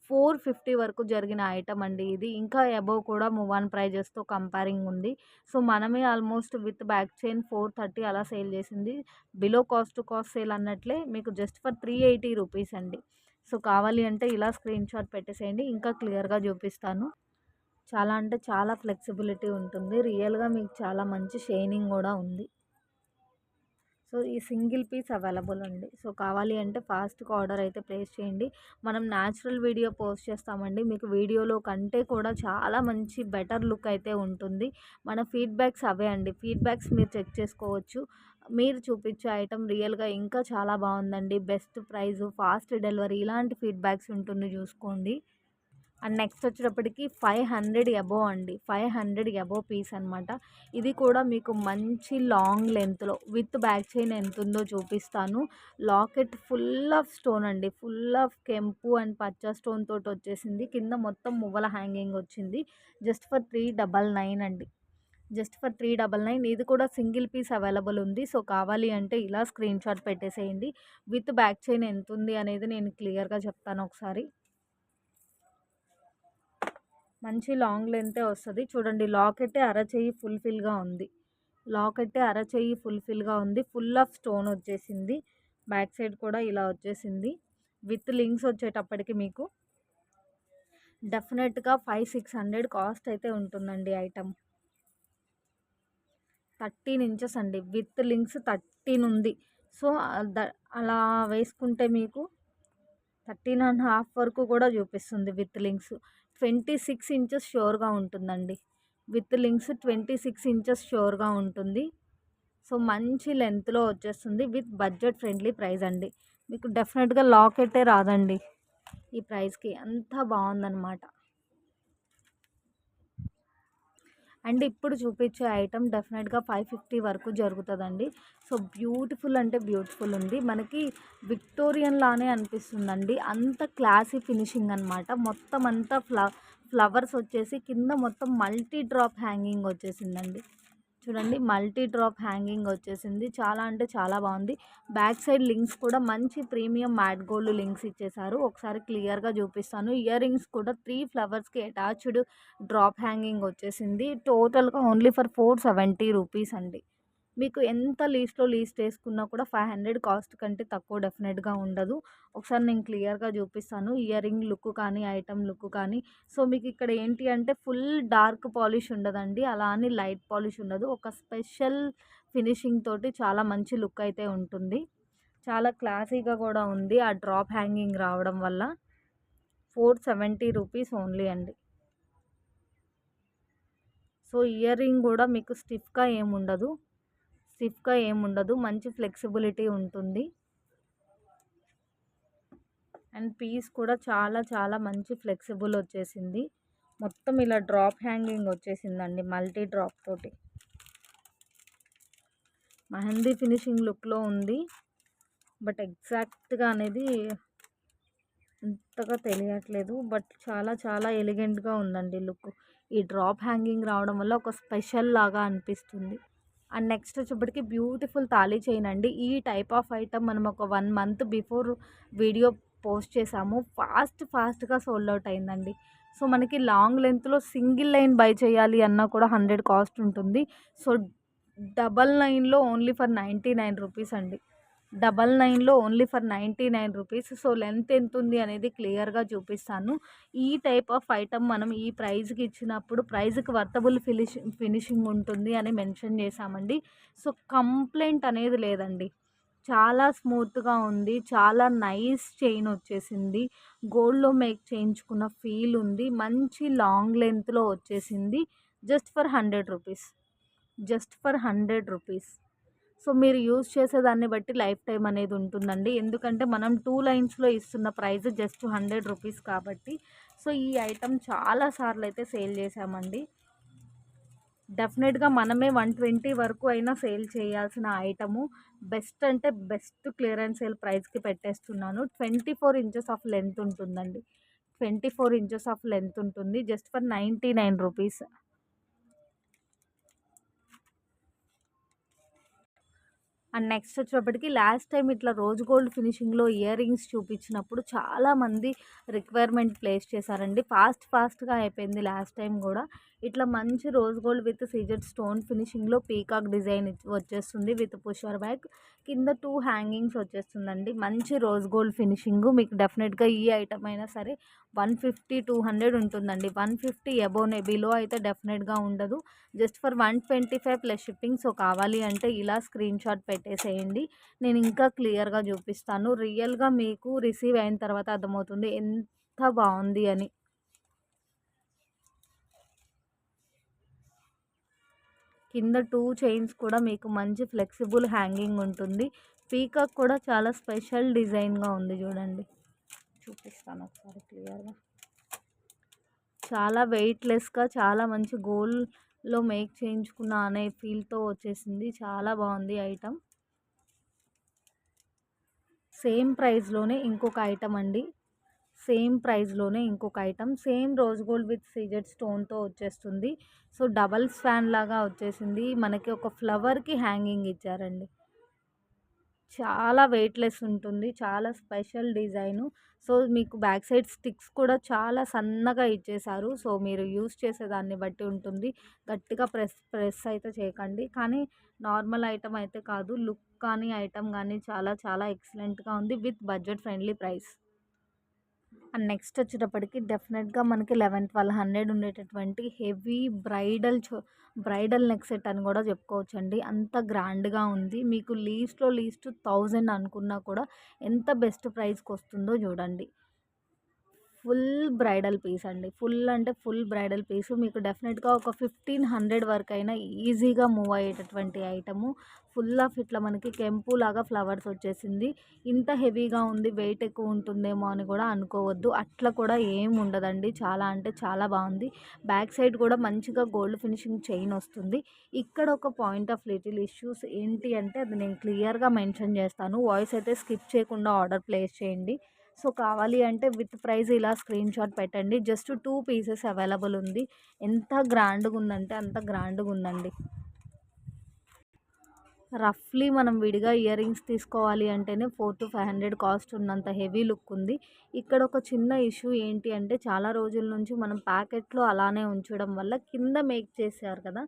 450 వరకు జరిగిన ఐటమ్ అండి ఇది. ఇంకా అబోవ్ కూడా మూవ్ ఆన్ ప్రైజెస్‌తో కంపేరింగ్ ఉంది. సో మనమే ఆల్మోస్ట్ విత్ బ్యాక్ చైన్ 430 అలా సేల్ చేసింది. Below cost to cost sale అన్నట్లే మీకు జస్ట్ ఫర్ రూ. 380 అండి. సో కావాలి అంటే ఇలా స్క్రీన్‌షాట్ పెట్టేసేయండి. ఇంకా క్లియర్‌గా చూపిస్తాను. చాలా అంటే చాలా ఫ్లెక్సిబిలిటీ ఉంటుంది. రియల్‌గా మీకు చాలా మంచి షైనింగ్ గూడా ఉంది. సో, ఈ సింగిల్ పీస్ అవైలబుల్ ఉంది. సో, కావాలి అంటే ఫాస్ట్‌గా ఆర్డర్ అయితే ప్లేస్ చేయండి. మనం న్యాచురల్ వీడియో పోస్ట్ చేస్తామండి. మీకు వీడియోలో కంటే కూడా చాలా మంచి బెటర్ లుక్ అయితే ఉంటుంది. మన ఫీడ్‌బ్యాక్స్ అవే అండి. ఫీడ్‌బ్యాక్స్ మీరు చెక్ చేసుకోవచ్చు. మీరు చూపించే ఐటెమ్ రియల్‌గా ఇంకా చాలా బావుందండి. బెస్ట్ ప్రైజు, ఫాస్ట్ డెలివరీ ఇలాంటి ఫీడ్‌బ్యాక్స్ ఉంటుంది చూసుకోండి. అండ్ నెక్స్ట్ వచ్చేటప్పటికి 500 అబోవ్ అండి. 500 అబోవ్ పీస్ అనమాట. ఇది కూడా మీకు మంచి లాంగ్ లెంత్‌లో విత్ బ్యాక్ చైన్ ఎంతుందో చూపిస్తాను. లాకెట్ ఫుల్ ఆఫ్ స్టోన్ అండి. ఫుల్ ఆఫ్ కెంపు అండ్ పచ్చ స్టోన్ తోటొచ్చేసింది. కింద మొత్తం మువ్వల హ్యాంగింగ్ వచ్చింది. జస్ట్ ఫర్ 399 అండి. Just for 399. ఇది కూడా సింగిల్ పీస్ అవైలబుల్ ఉంది. సో, కావాలి అంటే ఇలా స్క్రీన్‌షాట్ పెట్టేసేయండి. విత్ బ్యాక్ చైన్ ఎంతుంది అనేది నేను క్లియర్‌గా చెప్తాను ఒకసారి. మంచి లాంగ్ లెంతే వస్తది. చూడండి లాకెట్టే అరచెయ్యి ఫుల్‌ఫిల్‌గా ఉంది. లాకెట్టే అరచెయ్యి ఫుల్‌ఫిల్‌గా ఉంది. ఫుల్ ఆఫ్ స్టోన్ వచ్చేసింది. బ్యాక్ సైడ్ కూడా ఇలా వచ్చేసింది. విత్ లింక్స్ వచ్చేటప్పటికి మీకు డెఫినెట్‌గా 500, 600 కాస్ట్ అయితే ఉంటుందండి ఐటెమ్. 13 ఇంచెస్ అండి. విత్ లింక్స్ 13 ఉంది. సో, అలా వేసుకుంటే మీకు 13.5 వరకు కూడా చూపిస్తుంది విత్ లింక్స్. 26 ఇంచెస్ ష్యూర్‌గా ఉంటుందండి. విత్ లింక్స్ 26 ఇంచెస్ ష్యూర్‌గా ఉంటుంది. సో, మంచి లెంత్‌లో వచ్చేస్తుంది. విత్ బడ్జెట్ ఫ్రెండ్లీ ప్రైస్ అండి. మీకు డెఫినెట్‌గా లాకెట్టే రాదండి ఈ ప్రైస్‌కి. అంత బావుందనమాట. అండ్ ఇప్పుడు చూపించే ఐటెమ్ డెఫినెట్‌గా 550 వరకు జరుగుతదండి. సో, బ్యూటిఫుల్ అంటే బ్యూటిఫుల్ ఉంది. మనకి విక్టోరియన్ లానే అనిపిస్తుందండి. అంత క్లాసీ ఫినిషింగ్ అనమాట. మొత్తం అంతా ఫ్లవర్స్ వచ్చేసి కింద మొత్తం మల్టీ డ్రాప్ హ్యాంగింగ్ వచ్చేసిందండి. చూడండి మల్టీ డ్రాప్ హ్యాంగింగ్ వచ్చేసింది. చాలా అంటే చాలా బాగుంది. బ్యాక్ సైడ్ లింక్స్ కూడా మంచి ప్రీమియం మ్యాట్ గోల్డ్ లింక్స్ ఇచ్చేసారు. ఒకసారి క్లియర్‌గా చూపిస్తాను. ఇయర్ రింగ్స్ కూడా 3 ఫ్లవర్స్‌కి అటాచ్డ్ డ్రాప్ హ్యాంగింగ్ వచ్చేసింది. టోటల్‌గా ఓన్లీ ఫర్ 470 రూపీస్ అండి. మీకు ఎంత లీస్ట్ ఏసుకున్నా కూడా 500 కాస్ట్ కంటే తక్కువ డెఫినెట్‌గా ఉండదు. ఒకసారి నేను క్లియర్‌గా చూపిస్తాను. ఇయర్ రింగ్ లుక్ కానీ, ఐటెమ్ లుక్ కానీ. సో, మీకు ఇక్కడ ఏంటి అంటే ఫుల్ డార్క్ పాలిష్ ఉండదండి. అలా అని లైట్ పాలిష్ ఉండదు. ఒక స్పెషల్ ఫినిషింగ్ తోటి చాలా మంచి లుక్ అయితే ఉంటుంది. చాలా క్లాసీగా కూడా ఉంది. ఆ డ్రాప్ హ్యాంగింగ్ రావడం వల్ల. 470 రూపీస్ ఓన్లీ అండి. సో, ఇయర్ రింగ్ కూడా మీకు స్టిఫ్‌గా ఏముండదు. మంచి ఫ్లెక్సిబిలిటీ ఉంటుంది. అండ్ పీస్ కూడా చాలా చాలా మంచి ఫ్లెక్సిబుల్ వచ్చేసింది. మొత్తం ఇలా డ్రాప్ హ్యాంగింగ్ వచ్చేసిందండి మల్టీ డ్రాప్ తోటి. మెహందీ ఫినిషింగ్ లుక్‌లో ఉంది. బట్ ఎగ్జాక్ట్‌గా అనేది అంతగా తెలియట్లేదు. బట్ చాలా చాలా ఎలిగెంట్‌గా ఉందండి లుక్. ఈ డ్రాప్ హ్యాంగింగ్ రావడం వల్ల ఒక స్పెషల్ లాగా అనిపిస్తుంది. అండ్ నెక్స్ట్ వచ్చేప్పటికి బ్యూటిఫుల్ తాళీ చైన్ అండి. ఈ టైప్ ఆఫ్ ఐటమ్ మనం ఒక 1 మంత్ బిఫోర్ వీడియో పోస్ట్ చేసాము. ఫాస్ట్‌గా సోల్డ్ అవుట్ అయిందండి. సో, మనకి లాంగ్ లెంత్‌లో సింగిల్ లైన్ బై చేయాలి అన్నా కూడా 100 కాస్ట్ ఉంటుంది. సో, డబల్ లైన్‌లో ఓన్లీ ఫర్ 99 రూపీస్ అండి. డబల్ లైన్‌లో only for 99 rupees. So, length ఎంతుంది అనేది క్లియర్‌గా చూపిస్తాను. ఈ టైప్ ఆఫ్ ఐటమ్ మనం ఈ ప్రైస్‌కి ఇచ్చినప్పుడు ప్రైస్‌కి వర్తబుల్ ఫినిషింగ్ ఉంటుంది అని మెన్షన్ చేశామండి. సో, కంప్లెయింట్ అనేది లేదండి. చాలా స్మూత్‌గా ఉంది. చాలా నైస్ చైన్ వచ్చేసింది. గోల్డ్‌లో మేక్ చేయించుకున్న ఫీల్ ఉంది. మంచి లాంగ్ లెంత్‌లో వచ్చేసింది. Just for 100 rupees. Just for 100 rupees. So, మీరు యూజ్ చేసేదాన్ని బట్టి లైఫ్ టైమ్ అనేది ఉంటుందండి. ఎందుకంటే మనం 2 లైన్స్‌లో ఇస్తున్న ప్రైస్ జస్ట్ 100 రూపీస్ కాబట్టి. సో, ఈ ఐటెమ్ చాలా సార్లయితే సేల్ చేశామండి. డెఫినెట్‌గా మనమే 120 వరకు అయినా సేల్ చేయాల్సిన ఐటము. బెస్ట్ అంటే బెస్ట్ క్లియరెన్స్ సేల్ ప్రైస్‌కి పెట్టేస్తున్నాను. 24 ఇంచెస్ ఆఫ్ లెంత్ ఉంటుందండి. 24 ఇంచెస్ ఆఫ్ లెంత్ ఉంటుంది. Just for 99 rupees. And next వచ్చేటప్పటికి లాస్ట్ టైం ఇట్లా రోజ్ గోల్డ్ ఫినిషింగ్‌లో ఇయర్ రింగ్స్ చూపించినప్పుడు చాలామంది రిక్వైర్మెంట్ ప్లేస్ చేశారండి. ఫాస్ట్‌గా అయిపోయింది లాస్ట్ టైం గూడా. ఇట్లా మంచి rose gold with CZ stone ఫినిషింగ్లో పీకాక్ డిజైన్ వచ్చేస్తుంది విత్ పుషర్ బ్యాక్. కింద 2 హ్యాంగింగ్స్ వచ్చేస్తుందండి. మంచి రోజ్ గోల్డ్ ఫినిషింగ్. మీకు డెఫినెట్గా ఈ ఐటమ్ అయినా సరే 150-200 ఉంటుందండి. 150 అబోవ్, బిలో అయితే డెఫినెట్గా ఉండదు. Just for 125 plus shipping. So కావాలి అంటే ఇలా స్క్రీన్ షాట్ పెట్టేసేయండి. నేను ఇంకా క్లియర్గా చూపిస్తాను. రియల్గా మీకు రిసీవ్ అయిన తర్వాత అర్థమవుతుంది ఎంత బాగుంది అని. కింద 2 చైన్స్ కూడా మీకు మంచి ఫ్లెక్సిబుల్ హ్యాంగింగ్ ఉంటుంది. పీకాక్ కూడా చాలా స్పెషల్ డిజైన్గా ఉంది చూడండి. చూపిస్తాను ఒకసారి క్లియర్గా. చాలా వెయిట్లెస్గా, చాలా మంచి గోల్డ్లో మేక్ చేయించుకున్న అనే ఫీల్తో వచ్చేసింది. చాలా బాగుంది ఐటమ్. సేమ్ ప్రైస్లోనే ఇంకొక ఐటమ్ అండి. Same rose gold with CZ స్టోన్తో వచ్చేస్తుంది. సో డబల్ స్వాన్ లాగా వచ్చేసింది. మనకి ఒక ఫ్లవర్కి హ్యాంగింగ్ ఇచ్చారండి. చాలా వెయిట్లెస్ ఉంటుంది. చాలా స్పెషల్ డిజైను. సో మీకు బ్యాక్ సైడ్ స్టిక్స్ కూడా చాలా సన్నగా ఇచ్చేశారు. సో మీరు యూస్ చేసేదాన్ని బట్టి ఉంటుంది. గట్టిగా ప్రెస్ అయితే చేయకండి. కానీ నార్మల్ ఐటమ్ అయితే కాదు. లుక్ కానీ ఐటమ్ కానీ చాలా చాలా ఎక్సలెంట్గా ఉంది with budget friendly price. And next వచ్చేటప్పటికి డెఫినెట్గా మనకి 1100-1200 ఉండేటటువంటి హెవీ బ్రైడల్ నెక్ సెట్ అని కూడా చెప్పుకోవచ్చండి. అంత గ్రాండ్గా ఉంది. మీకు లీస్ట్లో 1000 అనుకున్నా కూడా ఎంత బెస్ట్ ప్రైస్కి వస్తుందో చూడండి. ఫుల్ బ్రైడల్ పీస్ అండి. ఫుల్ అంటే ఫుల్ బ్రైడల్ పీసు. మీకు డెఫినెట్గా ఒక 1500 వరకు అయినా ఈజీగా మూవ్ అయ్యేటటువంటి ఐటము. ఫుల్ ఆఫ్ ఇట్లా మనకి కెంపు లాగా ఫ్లవర్స్ వచ్చేసింది. ఇంత హెవీగా ఉంది, వెయిట్ ఎక్కువ ఉంటుందేమో అని కూడా అనుకోవద్దు. అట్లా కూడా ఏం ఉండదండి. చాలా అంటే చాలా బాగుంది. బ్యాక్ సైడ్ కూడా మంచిగా గోల్డ్ ఫినిషింగ్ చైన్ వస్తుంది. ఇక్కడ ఒక పాయింట్ ఆఫ్ లిటిల్ ఇష్యూస్ ఏంటి అంటే అది నేను క్లియర్గా మెన్షన్ చేస్తాను. వాయిస్ అయితే స్కిప్ చేయకుండా ఆర్డర్ ప్లేస్ చేయండి. సో కావాలి అంటే విత్ ప్రైస్ ఇలా స్క్రీన్ షాట్ పెట్టండి. జస్ట్ 2 పీసెస్ అవైలబుల్ ఉంది. ఎంత గ్రాండ్గా ఉందంటే అంత గ్రాండ్గా ఉందండి. రఫ్లీ మనం విడిగా ఇయర్ రింగ్స్ తీసుకోవాలి అంటేనే 400-500 కాస్ట్ ఉన్నంత హెవీ లుక్ ఉంది. ఇక్కడ ఒక చిన్న ఇష్యూ ఏంటి అంటే చాలా రోజుల నుంచి మనం ప్యాకెట్లో అలానే ఉంచడం వల్ల కింద మేక్ చేశారు కదా,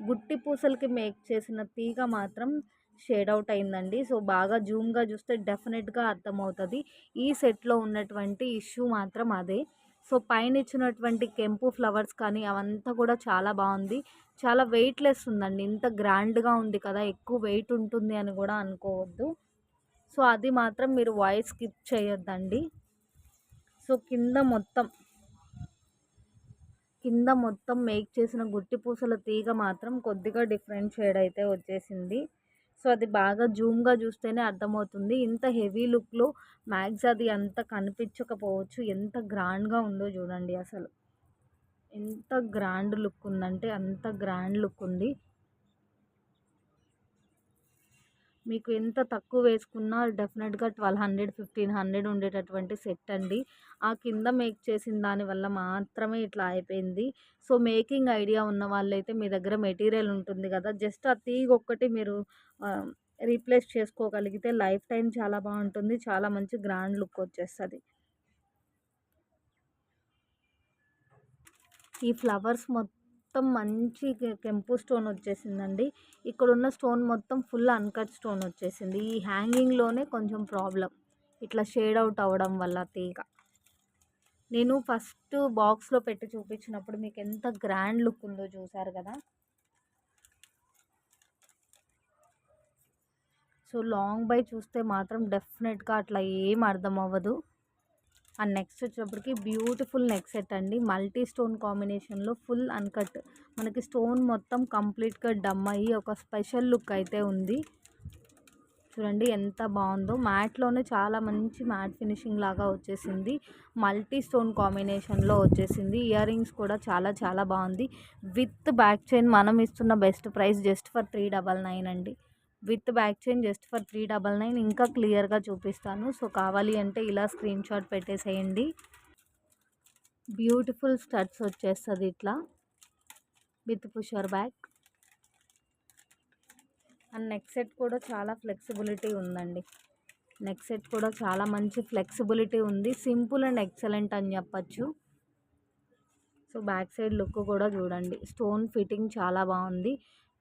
గుట్టి పూసలకి మేక్ చేసిన తీగ మాత్రం షేడ్ అవుట్ అయిందండి. సో బాగా జూమ్గా చూస్తే డెఫినెట్గా అర్థమవుతుంది. ఈ సెట్లో ఉన్నటువంటి ఇష్యూ మాత్రం అదే. సో పైన ఇచ్చినటువంటి కెంపు ఫ్లవర్స్ కానీ అవంతా కూడా చాలా బాగుంది. చాలా వెయిట్లెస్ ఉందండి. ఇంత గ్రాండ్గా ఉంది కదా, ఎక్కువ వెయిట్ ఉంటుంది అని కూడా అనుకోవద్దు. సో అది మాత్రం మీరు వాయిస్ స్కిప్ చేయొద్దండి. సో కింద మొత్తం మేక్ చేసిన గుట్టి పూసల తీగ మాత్రం కొద్దిగా డిఫరెంట్ షేడ్ అయితే వచ్చేసింది. సో అది బాగా జూమ్గా చూస్తేనే అర్థమవుతుంది. ఇంత హెవీ లుక్లో మ్యాక్స్ అది అంత కనిపించకపోవచ్చు. ఎంత గ్రాండ్గా ఉందో చూడండి. అసలు ఎంత గ్రాండ్ లుక్ ఉందంటే అంత గ్రాండ్ లుక్ ఉంది. మీకు ఎంత తక్కువ వేసుకున్నా డెఫినెట్గా 1200-1500 ఉండేటటువంటి సెట్ అండి. ఆ కింద మేక్ చేసిన దానివల్ల మాత్రమే ఇట్లా అయిపోయింది. సో మేకింగ్ ఐడియా ఉన్న వాళ్ళైతే మీ దగ్గర మెటీరియల్ ఉంటుంది కదా, జస్ట్ ఆ తీగ ఒక్కటి మీరు రీప్లేస్ చేసుకోగలిగితే లైఫ్ టైం చాలా బాగుంటుంది. చాలా మంచి గ్రాండ్ లుక్ వచ్చేస్తుంది. ఈ ఫ్లవర్స్ మొత్తం మంచి కెంపు స్టోన్ వచ్చేసిందండి. ఇక్కడ ఉన్న స్టోన్ మొత్తం ఫుల్ అన్కట్ స్టోన్ వచ్చేసింది. ఈ హ్యాంగింగ్లోనే కొంచెం ప్రాబ్లం, ఇట్లా షేడ్ అవుట్ అవ్వడం వల్ల తీగ. నేను ఫస్ట్ బాక్స్లో పెట్టి చూపించినప్పుడు మీకు ఎంత గ్రాండ్ లుక్ ఉందో చూసారు కదా. సో లాంగ్ బై చూస్తే మాత్రం డెఫినెట్గా అట్లా ఏం అర్థం అవ్వదు. అండ్ నెక్స్ట్ వచ్చేటప్పటికి బ్యూటిఫుల్ నెక్ సెట్ అండి. మల్టీ స్టోన్ కాంబినేషన్లో ఫుల్ అన్కట్ మనకి స్టోన్ మొత్తం కంప్లీట్గా డమ్ అయ్యి ఒక స్పెషల్ లుక్ అయితే ఉంది. చూడండి ఎంత బాగుందో. మ్యాట్లోనే చాలా మంచి మ్యాట్ ఫినిషింగ్ లాగా వచ్చేసింది. మల్టీ స్టోన్ కాంబినేషన్లో వచ్చేసింది. ఇయర్ రింగ్స్ కూడా చాలా చాలా బాగుంది. విత్ బ్యాక్ చైన్ మనం ఇస్తున్న బెస్ట్ ప్రైస్ జస్ట్ ఫర్ 399 అండి. With back chain just for 399. ఇంకా క్లియర్గా చూపిస్తాను. సో కావాలి అంటే ఇలా స్క్రీన్ షాట్ పెట్టేసేయండి. బ్యూటిఫుల్ స్టడ్స్ వచ్చేస్తుంది ఇట్లా with pusher back. And neck set కూడా చాలా ఫ్లెక్సిబిలిటీ ఉందండి. నెక్ సెట్ కూడా చాలా మంచి ఫ్లెక్సిబిలిటీ ఉంది. సింపుల్ అండ్ ఎక్సలెంట్ అని చెప్పచ్చు. సో బ్యాక్ సైడ్ లుక్ కూడా చూడండి, స్టోన్ ఫిట్టింగ్ చాలా బాగుంది.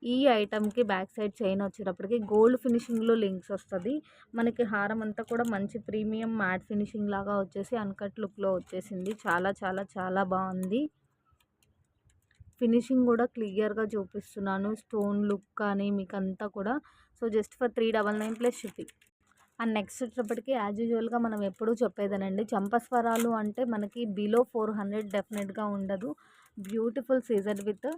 ఈ ఐటమ్కి బ్యాక్ సైడ్ చైన్ వచ్చేటప్పటికి గోల్డ్ ఫినిషింగ్లో లింక్స్ వస్తుంది. మనకి హారం అంతా కూడా మంచి ప్రీమియం మ్యాట్ ఫినిషింగ్ లాగా వచ్చేసి అన్కట్ లుక్లో వచ్చేసింది. చాలా చాలా చాలా బాగుంది. ఫినిషింగ్ కూడా క్లియర్గా చూపిస్తున్నాను, స్టోన్ లుక్ కానీ మీకు అంతా కూడా. So just for 399 plus shipping. And next వచ్చేటప్పటికి యాజ్ యూజువల్గా మనం ఎప్పుడూ చెప్పేదేనండి, చంపస్వరాలు అంటే మనకి బిలో 400 డెఫినెట్గా ఉండదు. బ్యూటిఫుల్ సీజర్ విత్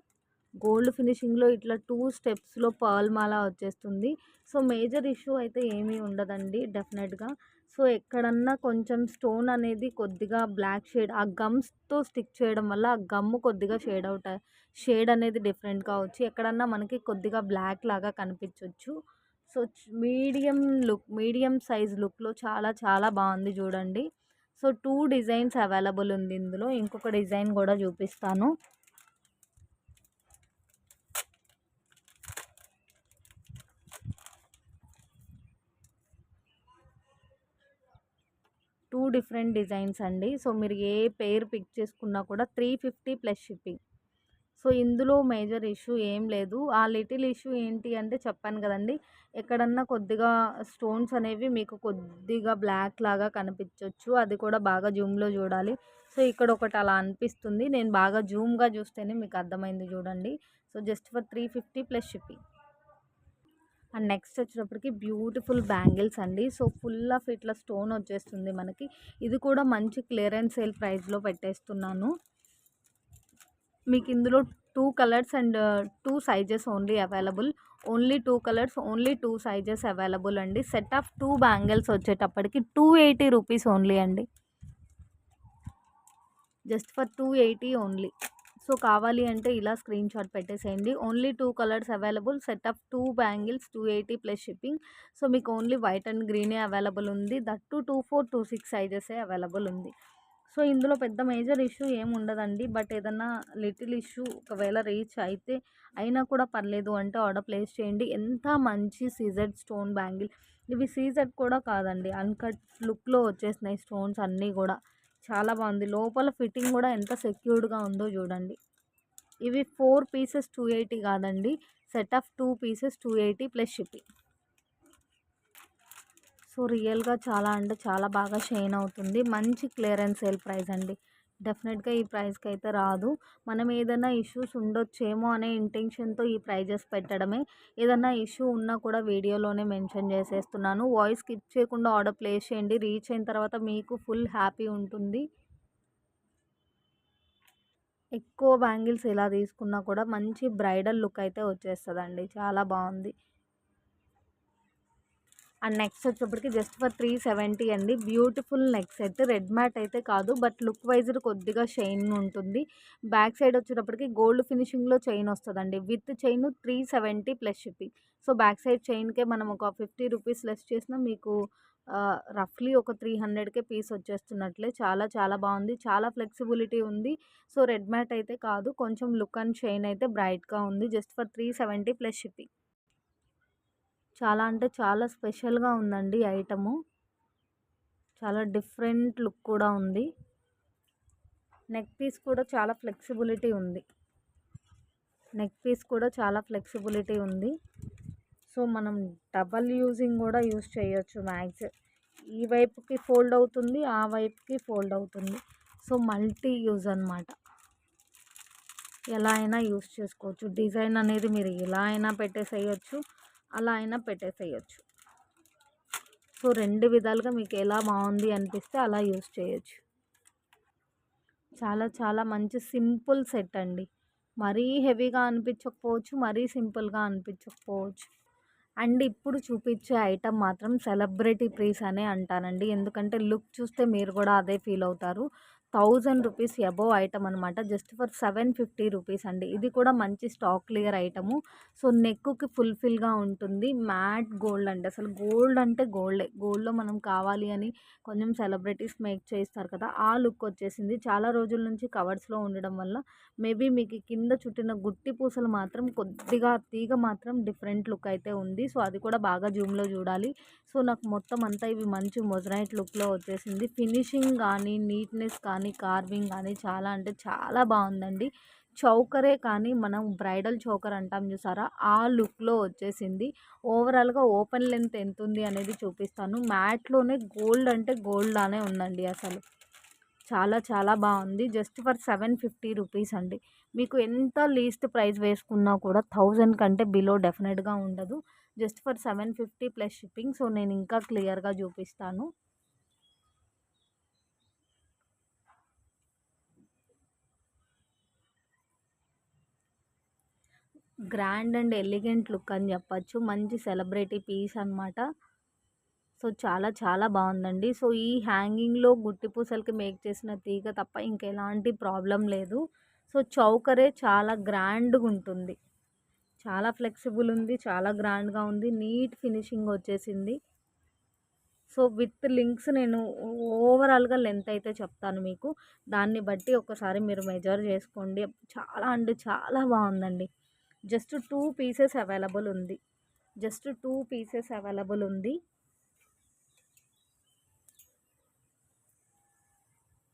గోల్డ్ ఫినిషింగ్లో ఇట్లా 2 స్టెప్స్లో పర్ల్ మాల వచ్చేస్తుంది. సో మేజర్ ఇష్యూ అయితే ఏమీ ఉండదండి డెఫినెట్గా. సో ఎక్కడన్నా కొంచెం స్టోన్ అనేది కొద్దిగా బ్లాక్ షేడ్ ఆ గమ్స్తో స్టిక్ చేయడం వల్ల ఆ గమ్ము కొద్దిగా షేడ్ అనేది డిఫరెంట్గా వచ్చి ఎక్కడన్నా మనకి కొద్దిగా బ్లాక్ లాగా కనిపించవచ్చు. సో మీడియం సైజ్ లుక్లో చాలా చాలా బాగుంది చూడండి. సో 2 డిజైన్స్ అవైలబుల్ ఉంది ఇందులో. ఇంకొక డిజైన్ కూడా చూపిస్తాను. టూ డిఫరెంట్ డిజైన్స్ అండి. సో మీరు ఏ పేర్ పిక్ చేసుకున్నా కూడా 350 ప్లస్ షిప్పింగ్. సో ఇందులో మేజర్ ఇష్యూ ఏం లేదు. ఆ లిటిల్ ఇష్యూ ఏంటి అంటే చెప్పాను కదండి, ఎక్కడన్నా కొద్దిగా స్టోన్స్ అనేవి మీకు కొద్దిగా బ్లాక్ లాగా కనిపించవచ్చు. అది కూడా బాగా జూమ్లో చూడాలి. సో ఇక్కడ ఒకటి అలా అనిపిస్తుంది, నేను బాగా జూమ్గా చూస్తేనే మీకు అర్థమైంది చూడండి. So just for 350 plus shipping. And next వచ్చేటప్పటికి బ్యూటిఫుల్ బ్యాంగిల్స్ అండి. సో ఫుల్ ఆఫ్ ఇట్లా స్టోన్ వచ్చేస్తుంది మనకి. ఇది కూడా మంచి క్లియరెన్స్ సేల్ ప్రైస్లో పెట్టేస్తున్నాను. మీకు ఇందులో 2 colours and 2 sizes only available. Only 2 colours, only 2 sizes available అండి. సెట్ ఆఫ్ 2 బ్యాంగిల్స్ వచ్చేటప్పటికి 280 రూపీస్ ఓన్లీ అండి. Just for 280 only. సో కావాలి అంటే ఇలా స్క్రీన్ షాట్ పెట్టేసేయండి. Only 2 colours available. Set of 2 bangles 280 plus shipping. So మీకు ఓన్లీ వైట్ అండ్ గ్రీనే అవైలబుల్ ఉంది. దట్టు 24, 26 సైజెసే అవైలబుల్ ఉంది. సో ఇందులో పెద్ద మేజర్ ఇష్యూ ఏమి ఉండదండి. బట్ ఏదన్నా లిటిల్ ఇష్యూ ఒకవేళ రీచ్ అయితే అయినా కూడా పర్లేదు అంటే ఆర్డర్ ప్లేస్ చేయండి. ఎంత మంచి సీజెడ్ స్టోన్ బ్యాంగిల్. ఇవి సీజెడ్ కూడా కాదండి, అన్కట్ లుక్లో వచ్చేసినాయి స్టోన్స్ అన్నీ కూడా. చాలా బాగుంది. లోపల ఫిట్టింగ్ కూడా ఎంత సెక్యూర్డ్గా ఉందో చూడండి. ఇవి 4 పీసెస్ 280 కాదండి, set of 2 pieces 280 plus shipping. So రియల్గా చాలా అంటే చాలా బాగా షైన్ అవుతుంది. మంచి క్లియరెన్స్ సేల్ ప్రైస్ అండి. డెఫినెట్గా ఈ ప్రైస్కి అయితే రాదు. మనం ఏదైనా ఇష్యూస్ ఉండొచ్చేమో అనే ఇంటెన్షన్తో ఈ ప్రైజెస్ పెట్టడమే. ఏదైనా ఇష్యూ ఉన్నా కూడా వీడియోలోనే మెన్షన్ చేసేస్తున్నాను. వాయిస్ స్కిప్ చేయకుండా ఆర్డర్ ప్లేస్ చేయండి. రీచ్ అయిన తర్వాత మీకు ఫుల్ హ్యాపీ ఉంటుంది. ఎక్కువ బ్యాంగిల్స్ ఇలా తీసుకున్నా కూడా మంచి బ్రైడల్ లుక్ అయితే వచ్చేస్తుందండి. చాలా బాగుంది. అండ్ నెక్స్ట్ వచ్చేప్పటికి జస్ట్ ఫర్ 370 అండి. Beautiful neck set. Red matte అయితే కాదు, బట్ లుక్ వైజ్ కొద్దిగా చైన్ ఉంటుంది. బ్యాక్ సైడ్ వచ్చేటప్పటికి గోల్డ్ ఫినిషింగ్లో చైన్ వస్తుందండి. With chain 370 plus shipping. So back side చైన్కే మనం ఒక 50 రూపీస్ లెస్ చేసినా మీకు రఫ్లీ ఒక 300కే పీస్ వచ్చేస్తున్నట్లే. చాలా చాలా బాగుంది. చాలా ఫ్లెక్సిబిలిటీ ఉంది. సో రెడ్ మ్యాట్ అయితే కాదు, కొంచెం లుక్ అండ్ షైన్ అయితే బ్రైట్గా ఉంది. Just for 370 plus shipping. చాలా అంటే చాలా స్పెషల్గా ఉందండి ఐటము. చాలా డిఫరెంట్ లుక్ కూడా ఉంది. నెక్ పీస్ కూడా చాలా ఫ్లెక్సిబిలిటీ ఉంది. సో మనం డబల్ యూజింగ్ కూడా యూజ్ చేయొచ్చు మ్యాక్స్. ఈ వైపుకి ఫోల్డ్ అవుతుంది, ఆ వైపుకి ఫోల్డ్ అవుతుంది. సో మల్టీ యూజ్ అనమాట. ఎలా అయినా యూజ్ చేసుకోవచ్చు. డిజైన్ అనేది మీరు ఎలా అయినా పెట్టేసేయచ్చు, అలా అయినా పెట్టేసేయచ్చు. సో 2 విధాలుగా మీకు ఎలా బాగుంది అనిపిస్తే అలా యూజ్ చేయొచ్చు. చాలా చాలా మంచి సింపుల్ సెట్ అండి. మరీ హెవీగా అనిపించకపోవచ్చు, మరీ సింపుల్గా అనిపించకపోవచ్చు. అండ్ ఇప్పుడు చూపించే ఐటమ్ మాత్రం సెలబ్రిటీ పీస్ అనే అంటానండి. ఎందుకంటే లుక్ చూస్తే మీరు కూడా అదే ఫీల్ అవుతారు. 1000 రూపీస్ అబోవ్ ఐటమ్ అనమాట. జస్ట్ ఫర్ 750 రూపీస్ అండి. ఇది కూడా మంచి స్టాక్ క్లియర్ ఐటము. సో నెక్కి ఫుల్ఫిల్గా ఉంటుంది. మ్యాట్ గోల్డ్ అండి. అసలు గోల్డ్ అంటే గోల్డే. గోల్డ్లో మనం కావాలి అని కొంచెం సెలబ్రిటీస్ మేక్ చేస్తారు కదా, ఆ లుక్ వచ్చేసింది. చాలా రోజుల నుంచి కవర్స్లో ఉండడం వల్ల మేబీ మీకు కింద చుట్టిన గుట్టి పూసలు మాత్రం కొద్దిగా తీగ మాత్రం డిఫరెంట్ లుక్ అయితే ఉంది. సో అది కూడా బాగా జూమ్లో చూడాలి. సో నాకు మొత్తం అంతా ఇవి మంచి మొజరైట్ లుక్లో వచ్చేసింది. ఫినిషింగ్ కానీ నీట్నెస్ కానీ కానీ కార్వింగ్ కానీ చాలా అంటే చాలా బాగుందండి. చౌకరే కానీ మనం బ్రైడల్ చౌకర్ అంటాం చూసారా, ఆ లుక్లో వచ్చేసింది. ఓవరాల్గా ఓపెన్ లెంత్ ఎంత ఉంది అనేది చూపిస్తాను. మ్యాట్లోనే గోల్డ్ అంటే గోల్డ్ లానే ఉందండి అసలు. చాలా చాలా బాగుంది. జస్ట్ ఫర్ 750 రూపీస్ అండి. మీకు ఎంత లీస్ట్ ప్రైస్ వేసుకున్నా కూడా 1000 కంటే బిలో డెఫినెట్గా ఉండదు. Just for 750 plus shipping. So నేను ఇంకా క్లియర్గా చూపిస్తాను. గ్రాండ్ అండ్ ఎలిగెంట్ లుక్ అని చెప్పచ్చు. మంచి సెలబ్రిటీ పీస్ అనమాట. సో చాలా చాలా బాగుందండి. సో ఈ హ్యాంగింగ్లో గుట్టి పూసలకి మేక్ చేసిన తీగ తప్ప ఇంకెలాంటి ప్రాబ్లం లేదు. సో చౌకరే చాలా గ్రాండ్గా ఉంటుంది. చాలా ఫ్లెక్సిబుల్ ఉంది, చాలా గ్రాండ్గా ఉంది, నీట్ ఫినిషింగ్ వచ్చేసింది. సో విత్ లింక్స్ నేను ఓవరాల్గా లెంత్ అయితే చెప్తాను మీకు. దాన్ని బట్టి ఒకసారి మీరు మెజర్ చేసుకోండి. చాలా అంటే చాలా బాగుందండి. జస్ట్ 2 పీసెస్ అవైలబుల్ ఉంది. జస్ట్ 2 పీసెస్ అవైలబుల్ ఉంది.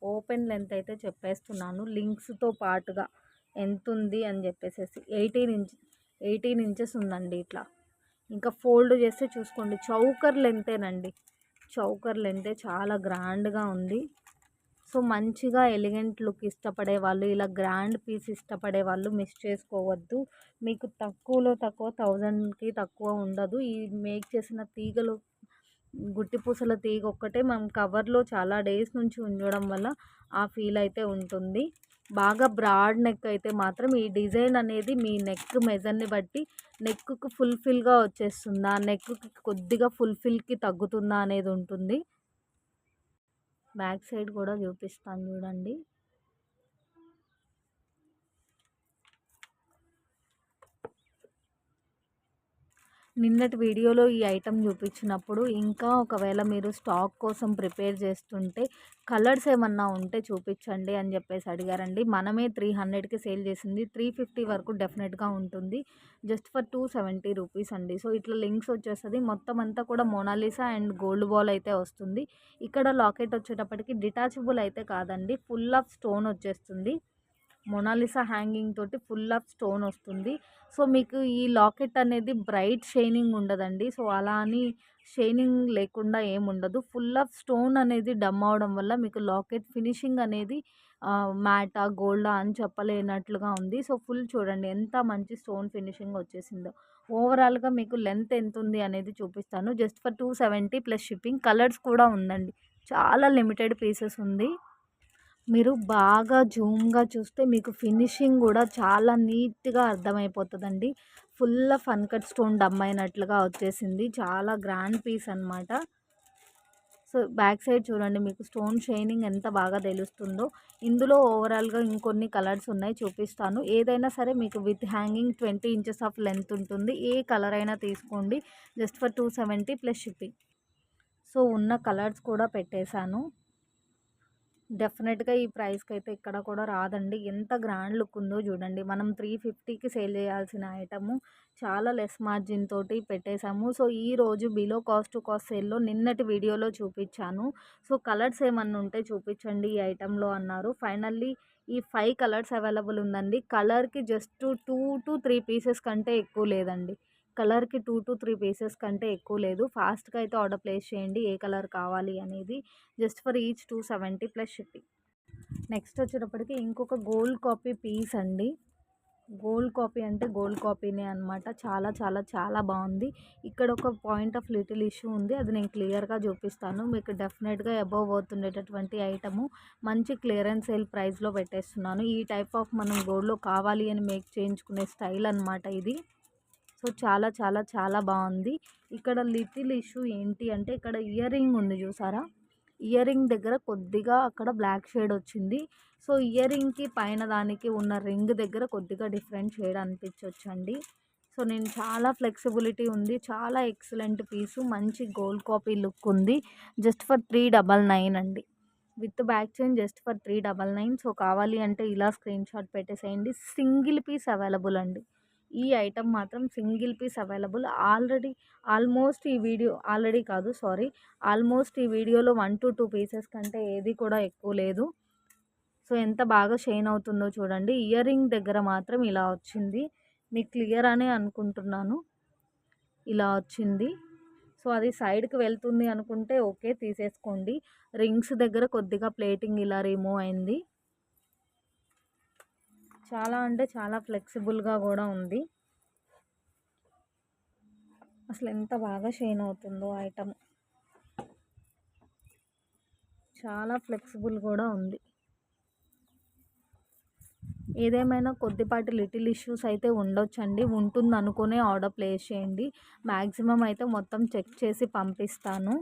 ఓపెన్ లెంత్ అయితే చెప్పేస్తున్నాను లింక్స్తో పాటుగా ఎంత ఉంది అని చెప్పేసి. 18 ఇంచెస్ ఉందండి ఇట్లా. ఇంకా ఫోల్డ్ చేస్తే చూసుకోండి, చౌకర్ లెంతేనండి. చౌకర్ లెంతే, చాలా గ్రాండ్గా ఉంది. సో మంచిగా ఎలిగెంట్ లుక్ ఇష్టపడే వాళ్ళు, ఇలా గ్రాండ్ పీస్ ఇష్టపడే వాళ్ళు మిస్ చేసుకోవద్దు. మీకు తక్కువలో తక్కువ 1000కి తక్కువ ఉండదు. ఈ మేక్ చేసిన తీగలు, గుట్టి పూసల తీగ ఒక్కటే మనం కవర్లో చాలా డేస్ నుంచి ఉంచడం వల్ల ఆ ఫీల్ అయితే ఉంటుంది. బాగా బ్రాడ్ నెక్ అయితే మాత్రం ఈ డిజైన్ అనేది మీ నెక్ మెజర్ని బట్టి నెక్కు ఫుల్ఫిల్గా వచ్చేస్తుందా, నెక్కి కొద్దిగా ఫుల్ఫిల్కి తగ్గుతుందా అనేది ఉంటుంది. బ్యాక్ సైడ్ కూడా చూపిస్తాను చూడండి. నిన్నటి వీడియోలో ఈ ఐటెం చూపించినప్పుడు ఇంకా ఒకవేళ మీరు స్టాక్ కోసం ప్రిపేర్ చేస్తుంటే కలర్స్ ఏమన్నా ఉంటే చూపించండి అని చెప్పేసి అడిగారండి. మనమే 300కి సేల్ చేసింది 350 వరకు డెఫినెట్గా ఉంటుంది. జస్ట్ ఫర్ 270 రూపీస్ అండి. సో ఇట్లా లింక్స్ వచ్చేస్తుంది. మొత్తం అంతా కూడా మోనాలిసా అండ్ గోల్డ్ బాల్ అయితే వస్తుంది. ఇక్కడ లాకెట్ వచ్చేటప్పటికి డిటాచబుల్ అయితే కాదండి, ఫుల్ ఆఫ్ స్టోన్ వచ్చేస్తుంది. మొనాలిసా హ్యాంగింగ్ తోటి ఫుల్ ఆఫ్ స్టోన్ వస్తుంది. సో మీకు ఈ లాకెట్ అనేది బ్రైట్ షైనింగ్ ఉండదండి. సో అలా అని షైనింగ్ లేకుండా ఏముండదు. ఫుల్ ఆఫ్ స్టోన్ అనేది డమ్ అవడం వల్ల మీకు లాకెట్ ఫినిషింగ్ అనేది మ్యాటా గోల్డా అని చెప్పలేనట్లుగా ఉంది. సో ఫుల్ చూడండి ఎంత మంచి స్టోన్ ఫినిషింగ్ వచ్చేసిందో. ఓవరాల్గా మీకు లెంత్ ఎంత ఉంది అనేది చూపిస్తాను. Just for 270 plus shipping. Colours కూడా ఉందండి, చాలా లిమిటెడ్ పీసెస్ ఉంది. మీరు బాగా జూమ్‌గా చూస్తే మీకు ఫినిషింగ్ గూడా చాలా నీట్‌గా అర్థమైపోతదండి. ఫుల్ ఆఫ్ అన్‌కట్ స్టోన్ డమ్ అయినట్లుగా వచ్చేసింది. చాలా గ్రాండ్ పీస్ అనమాట. సో బ్యాక్ సైడ్ చూడండి, మీకు స్టోన్ షైనింగ్ ఎంత బాగా తెలుస్తుందో. ఇందులో ఓవరాల్‌గా ఇంకొన్ని కలర్స్ ఉన్నాయి, చూపిస్తాను. ఏదైనా సరే మీకు with hanging 20 inches of length ఉంటుంది. ఏ కలర్ అయినా తీసుకోండి. Just for 270 plus shipping. So ఉన్న కలర్స్ కూడా పెట్టేశాను. డెఫినెట్‌గా ఈ ప్రైస్‌కి అయితే ఇక్కడ కూడా రాదండి. ఎంత గ్రాండ్ లుక్ ఉందో చూడండి. మనం 350కి సేల్ చేయాల్సిన ఐటము చాలా లెస్ మార్జిన్ తోటి పెట్టేశాము. సో ఈరోజు బిలో కాస్ట్ టు కాస్ట్ సేల్‌లో నిన్నటి వీడియోలో చూపించాను. సో కలర్స్ ఏమన్నా ఉంటే చూపించండి ఈ ఐటెంలో అన్నారు. ఫైనల్లీ ఈ 5 కలర్స్ అవైలబుల్ ఉందండి. కలర్‌కి జస్ట్ 2-3 పీసెస్ కంటే ఎక్కువ లేదండి. కలర్‌కి 2-3 పీసెస్ కంటే ఎక్కువ లేదు. ఫాస్ట్‌గా అయితే ఆర్డర్ ప్లేస్ చేయండి ఏ కలర్ కావాలి అనేది. Just for each 270 plus shipping. Next వచ్చేటప్పటికి ఇంకొక గోల్డ్ కాపీ పీస్ అండి. గోల్డ్ కాపీ అంటే గోల్డ్ కాపీనే అనమాట. చాలా చాలా చాలా బాగుంది. ఇక్కడ ఒక పాయింట్ ఆఫ్ లిటిల్ ఇష్యూ ఉంది, అది నేను క్లియర్గా చూపిస్తాను మీకు. డెఫినెట్గా అబవ్ అవుతుండేటటువంటి ఐటము మంచి క్లియరెన్స్ సేల్ ప్రైస్లో పెట్టేస్తున్నాను. ఈ టైప్ ఆఫ్ మనం గోల్డ్లో కావాలి అని మేక్ చేయించుకునే స్టైల్ అనమాట ఇది. సో చాలా చాలా చాలా బాగుంది. ఇక్కడ లిటిల్ ఇష్యూ ఏంటి అంటే ఇక్కడ ఇయర్ రింగ్ ఉంది చూసారా, ఇయర్ రింగ్ దగ్గర కొద్దిగా అక్కడ బ్లాక్ షేడ్ వచ్చింది. సో ఇయర్ రింగ్కి పైన దానికి ఉన్న రింగ్ దగ్గర కొద్దిగా డిఫరెంట్ షేడ్ అనిపించవచ్చండి. సో నేను చాలా ఫ్లెక్సిబిలిటీ ఉంది, చాలా ఎక్సలెంట్ పీసు, మంచి గోల్డ్ కాపీ లుక్ ఉంది. జస్ట్ ఫర్ 399 అండి. With back chain just for 399. So కావాలి అంటే ఇలా స్క్రీన్ షాట్ పెట్టేసేయండి. సింగిల్ పీస్ అవైలబుల్ అండి. ఈ ఐటెం మాత్రం సింగిల్ పీస్ అవైలబుల్. ఆల్మోస్ట్ ఈ వీడియో ఆల్రెడీ కాదు సారీ ఆల్మోస్ట్ ఈ వీడియోలో 1-2 పీసెస్ కంటే ఏది కూడా ఎక్కువ లేదు. సో ఎంత బాగా షైన్ అవుతుందో చూడండి. ఇయర్ రింగ్ దగ్గర మాత్రం ఇలా వచ్చింది. మీకు క్లియర్ అనే అనుకుంటున్నాను. ఇలా వచ్చింది. సో అది సైడ్కి వెళ్తుంది అనుకుంటే ఓకే, తీసేసుకోండి. రింగ్స్ దగ్గర కొద్దిగా ప్లేటింగ్ ఇలా రిమూవ్ అయింది. చాలా అంటే చాలా ఫ్లెక్సిబుల్గా కూడా ఉంది. అసలు ఎంత బాగా షైన్ అవుతుందో ఐటమ్. చాలా ఫ్లెక్సిబుల్ కూడా ఉంది. ఏదేమైనా కొద్దిపాటి లిటిల్ ఇష్యూస్ అయితే ఉండొచ్చండి. ఉంటుంది అనుకునే ఆర్డర్ ప్లేస్ చేయండి. మ్యాక్సిమం అయితే మొత్తం చెక్ చేసి పంపిస్తాను.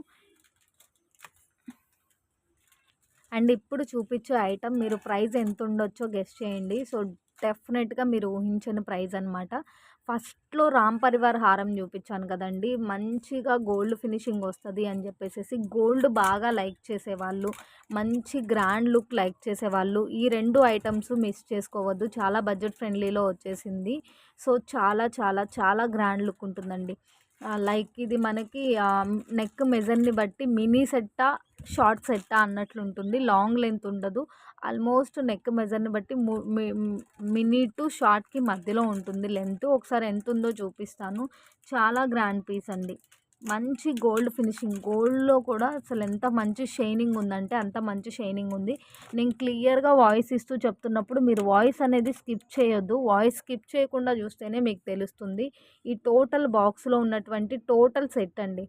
అండ్ ఇప్పుడు చూపించే ఐటమ్ మీరు ప్రైస్ ఎంత ఉండొచ్చో గెస్ చేయండి. సో డెఫినెట్గా మీరు ఊహించని ప్రైస్ అనమాట. ఫస్ట్లో రామ్ పరివార్ హారం చూపించాను కదండి, మంచిగా గోల్డ్ ఫినిషింగ్ వస్తుంది అని చెప్పేసి గోల్డ్ బాగా లైక్ చేసేవాళ్ళు, మంచి గ్రాండ్ లుక్ లైక్ చేసేవాళ్ళు ఈ రెండు ఐటమ్స్ మిస్ చేసుకోవద్దు. చాలా బడ్జెట్ ఫ్రెండ్లీలో వచ్చేసింది. సో చాలా చాలా చాలా గ్రాండ్ లుక్ ఉంటుందండి. లైక్ ఇది మనకి నెక్ మెజర్ని బట్టి మినీ సెట్టా షార్ట్ సెట్టా అన్నట్లు ఉంటుంది. లాంగ్ లెంత్ ఉండదు. ఆల్మోస్ట్ నెక్ మెజర్ని బట్టి మినీ టు షార్ట్కి మధ్యలో ఉంటుంది లెంత్. ఒకసారి ఎంత ఉందో చూపిస్తాను. చాలా గ్రాండ్ పీస్ అండి. మంచి గోల్డ్ ఫినిషింగ్, గోల్డ్లో కూడా అసలు ఎంత మంచి షైనింగ్ ఉందంటే అంత మంచి షైనింగ్ ఉంది. నేను క్లియర్గా వాయిస్ ఇస్తూ చెప్తున్నప్పుడు మీరు వాయిస్ అనేది స్కిప్ చేయొద్దు. వాయిస్ స్కిప్ చేయకుండా చూస్తేనే మీకు తెలుస్తుంది. ఈ టోటల్ బాక్స్లో ఉన్నటువంటి టోటల్ సెట్ అండి,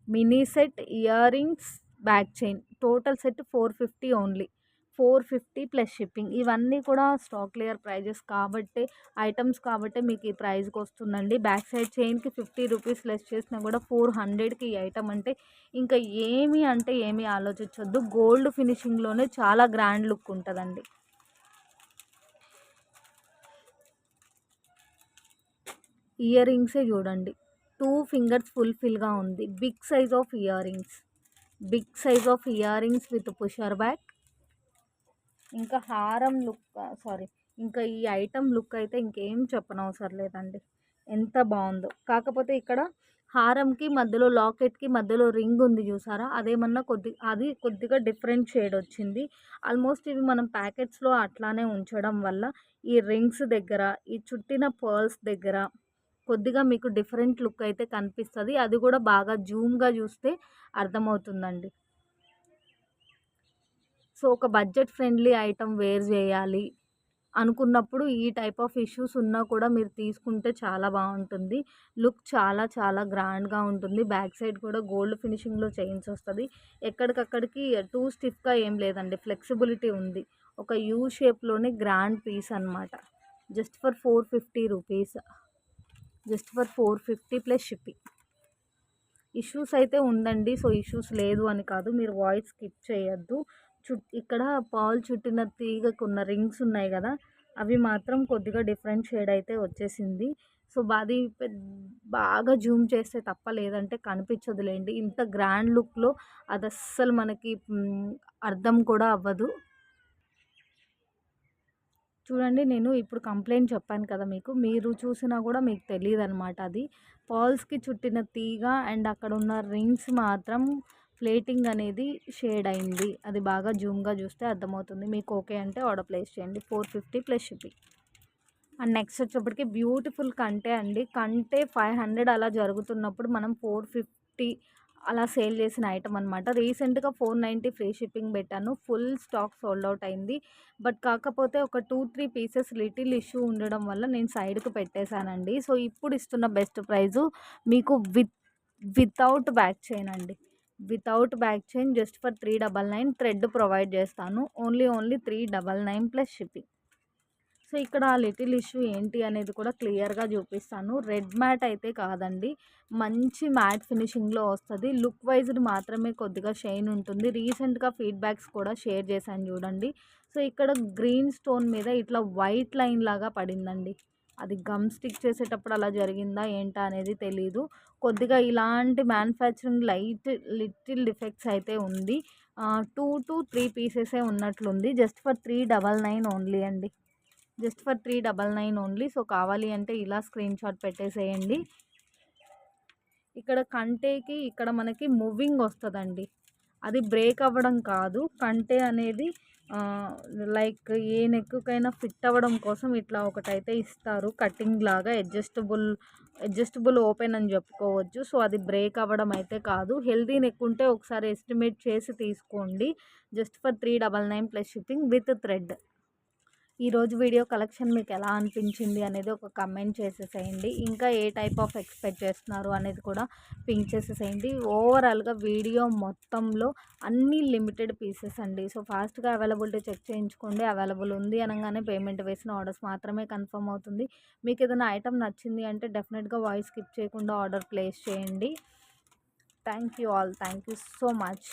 mini set, ear rings, back chain, total set 450 only. 450 plus shipping. ఇవన్నీ కూడా స్టాక్ క్లియర్ ప్రైజెస్ కాబట్టి, ఐటమ్స్ కాబట్టి మీకు ఈ ప్రైస్కి వస్తుందండి. బ్యాక్ సైడ్ చైన్కి 50 రూపీస్ లెస్ చేసినా కూడా 400కి ఈ ఐటమ్ అంటే ఇంకా ఏమీ ఆలోచించొద్దు. గోల్డ్ ఫినిషింగ్లోనే చాలా గ్రాండ్ లుక్ ఉంటుందండి. ఇయర్ రింగ్సే చూడండి, 2 ఫింగర్స్ ఫుల్ఫిల్గా ఉంది. Big size of earrings, big size of earrings with pusher back. ఇంకా హారం లుక్, ఇంకా ఈ ఐటమ్ లుక్ అయితే ఇంకేం చెప్పనవసరం లేదండి. ఎంత బాగుందో. కాకపోతే ఇక్కడ హారంకి మధ్యలో, లాకెట్కి మధ్యలో రింగ్ ఉంది చూసారా, అదేమన్నా కొద్దిగా డిఫరెంట్ షేడ్ వచ్చింది. ఆల్మోస్ట్ ఇవి మనం ప్యాకెట్స్లో అట్లానే ఉంచడం వల్ల ఈ రింగ్స్ దగ్గర, ఈ చుట్టిన పర్ల్స్ దగ్గర కొద్దిగా మీకు డిఫరెంట్ లుక్ అయితే కనిపిస్తుంది. అది కూడా బాగా జూమ్గా చూస్తే అర్థమవుతుందండి. సో ఒక బడ్జెట్ ఫ్రెండ్లీ ఐటమ్ వేర్ చేయాలి అనుకున్నప్పుడు ఈ టైప్ ఆఫ్ ఇష్యూస్ ఉన్నా కూడా మీరు తీసుకుంటే చాలా బాగుంటుంది. లుక్ చాలా చాలా గ్రాండ్గా ఉంటుంది. బ్యాక్ సైడ్ కూడా గోల్డ్ ఫినిషింగ్లో చైన్స్ వస్తుంది. ఎక్కడికక్కడికి టూ స్టిఫ్గా ఏం లేదండి, ఫ్లెక్సిబిలిటీ ఉంది. ఒక యూ షేప్లోనే గ్రాండ్ పీస్ అనమాట. Just for 450 rupees, just for 450 plus shipping. Issues అయితే ఉందండి. సో ఇష్యూస్ లేదు అని కాదు, మీరు వాయిస్ స్కిప్ చేయొద్దు. ఇక్కడ పాల్ చుట్టిన తీగకున్న రింగ్స్ ఉన్నాయి కదా, అవి మాత్రం కొద్దిగా డిఫరెంట్ షేడ్ అయితే వచ్చేసింది. సో అది బాగా జూమ్ చేస్తే తప్ప లేదంటే కనిపించదులేండి. ఇంత గ్రాండ్ లుక్లో అది అస్సలు మనకి అర్థం కూడా అవ్వదు. చూడండి, నేను ఇప్పుడు కంప్లైంట్ చెప్పాను కదా మీకు, మీరు చూసినా కూడా మీకు తెలియదు అనమాట. అది పాల్స్కి చుట్టిన తీగ అండ్ అక్కడ ఉన్న రింగ్స్ మాత్రం ప్లేటింగ్ అనేది షేడ్ అయింది. అది బాగా జూమ్గా చూస్తే అర్థమవుతుంది. మీకు ఓకే అంటే ఆర్డర్ ప్లేస్ చేయండి. 450 ప్లస్ షిప్పింగ్. అండ్ నెక్స్ట్ వచ్చేప్పటికి బ్యూటిఫుల్ కంటే అండి. కంటే 500 అలా జరుగుతున్నప్పుడు మనం 450 అలా సేల్ చేసిన ఐటమ్ అనమాట. రీసెంట్గా 490 ఫ్రీ షిప్పింగ్ పెట్టాను. ఫుల్ స్టాక్ సోల్డ్ అవుట్ అయింది. బట్ కాకపోతే ఒక 2-3 పీసెస్ లిటిల్ ఇష్యూ ఉండడం వల్ల నేను సైడ్కి పెట్టేశానండి. సో ఇప్పుడు ఇస్తున్న బెస్ట్ ప్రైజు మీకు వితౌట్ బ్యాక్ చైన్ అండి. Without back chain just for 399. Thread provide చేస్తాను. Only 399 plus shipping. సో ఇక్కడ ఆ లిటిల్ ఇష్యూ ఏంటి అనేది కూడా క్లియర్గా చూపిస్తాను. రెడ్ మ్యాట్ అయితే కాదండి, మంచి మ్యాట్ ఫినిషింగ్లో వస్తుంది. లుక్ వైజ్డ్ మాత్రమే కొద్దిగా షైన్ ఉంటుంది. రీసెంట్గా ఫీడ్బ్యాక్స్ కూడా షేర్ చేశాను చూడండి. సో ఇక్కడ గ్రీన్ స్టోన్ మీద ఇట్లా వైట్ లైన్ లాగా పడిందండి. అది గమ్ స్టిక్ చేసేటప్పుడు అలా జరిగిందా ఏంటా అనేది తెలీదు. కొద్దిగా ఇలాంటి మ్యానుఫ్యాక్చరింగ్ లిటిల్ డిఫెక్ట్స్ అయితే ఉంది. 2 to 3 పీసెసే ఉన్నట్లుంది. జస్ట్ ఫర్ 399 ఓన్లీ అండి. Just for 399 only. సో కావాలి అంటే ఇలా స్క్రీన్ షాట్ పెట్టేసేయండి. ఇక్కడ కంటేకి ఇక్కడ మనకి మూవింగ్ వస్తుందండి, అది బ్రేక్ అవ్వడం కాదు. కంటే అనేది లైక్ ఏ నెక్కుకైనా ఫిట్ అవ్వడం కోసం ఇట్లా ఒకటైతే ఇస్తారు కటింగ్ లాగా. అడ్జస్టబుల్ ఓపెన్ అని చెప్పుకోవచ్చు. సో అది బ్రేక్ అవ్వడం అయితే కాదు. హెల్తీ నెక్ ఉంటే ఒకసారి ఎస్టిమేట్ చేసి తీసుకోండి. Just for 399 plus shipping with thread. ఈరోజు వీడియో కలెక్షన్ మీకు ఎలా అనిపించింది అనేది ఒక కమెంట్ చేసేసేయండి. ఇంకా ఏ టైప్ ఆఫ్ ఎక్స్పెక్ట్ చేస్తున్నారు అనేది కూడా పింక్ చేసేసేయండి. ఓవరాల్గా వీడియో మొత్తంలో అన్ని లిమిటెడ్ పీసెస్ అండి. సో ఫాస్ట్గా అవైలబిలిటీ చెక్ చేయించుకోండి. అవైలబుల్ ఉంది అనగానే పేమెంట్ వేసిన ఆర్డర్స్ మాత్రమే కన్ఫర్మ్ అవుతుంది. మీకు ఏదైనా ఐటమ్ నచ్చింది అంటే డెఫినెట్గా వాయిస్ స్కిప్ చేయకుండా ఆర్డర్ ప్లేస్ చేయండి. Thank you all. Thank you so much.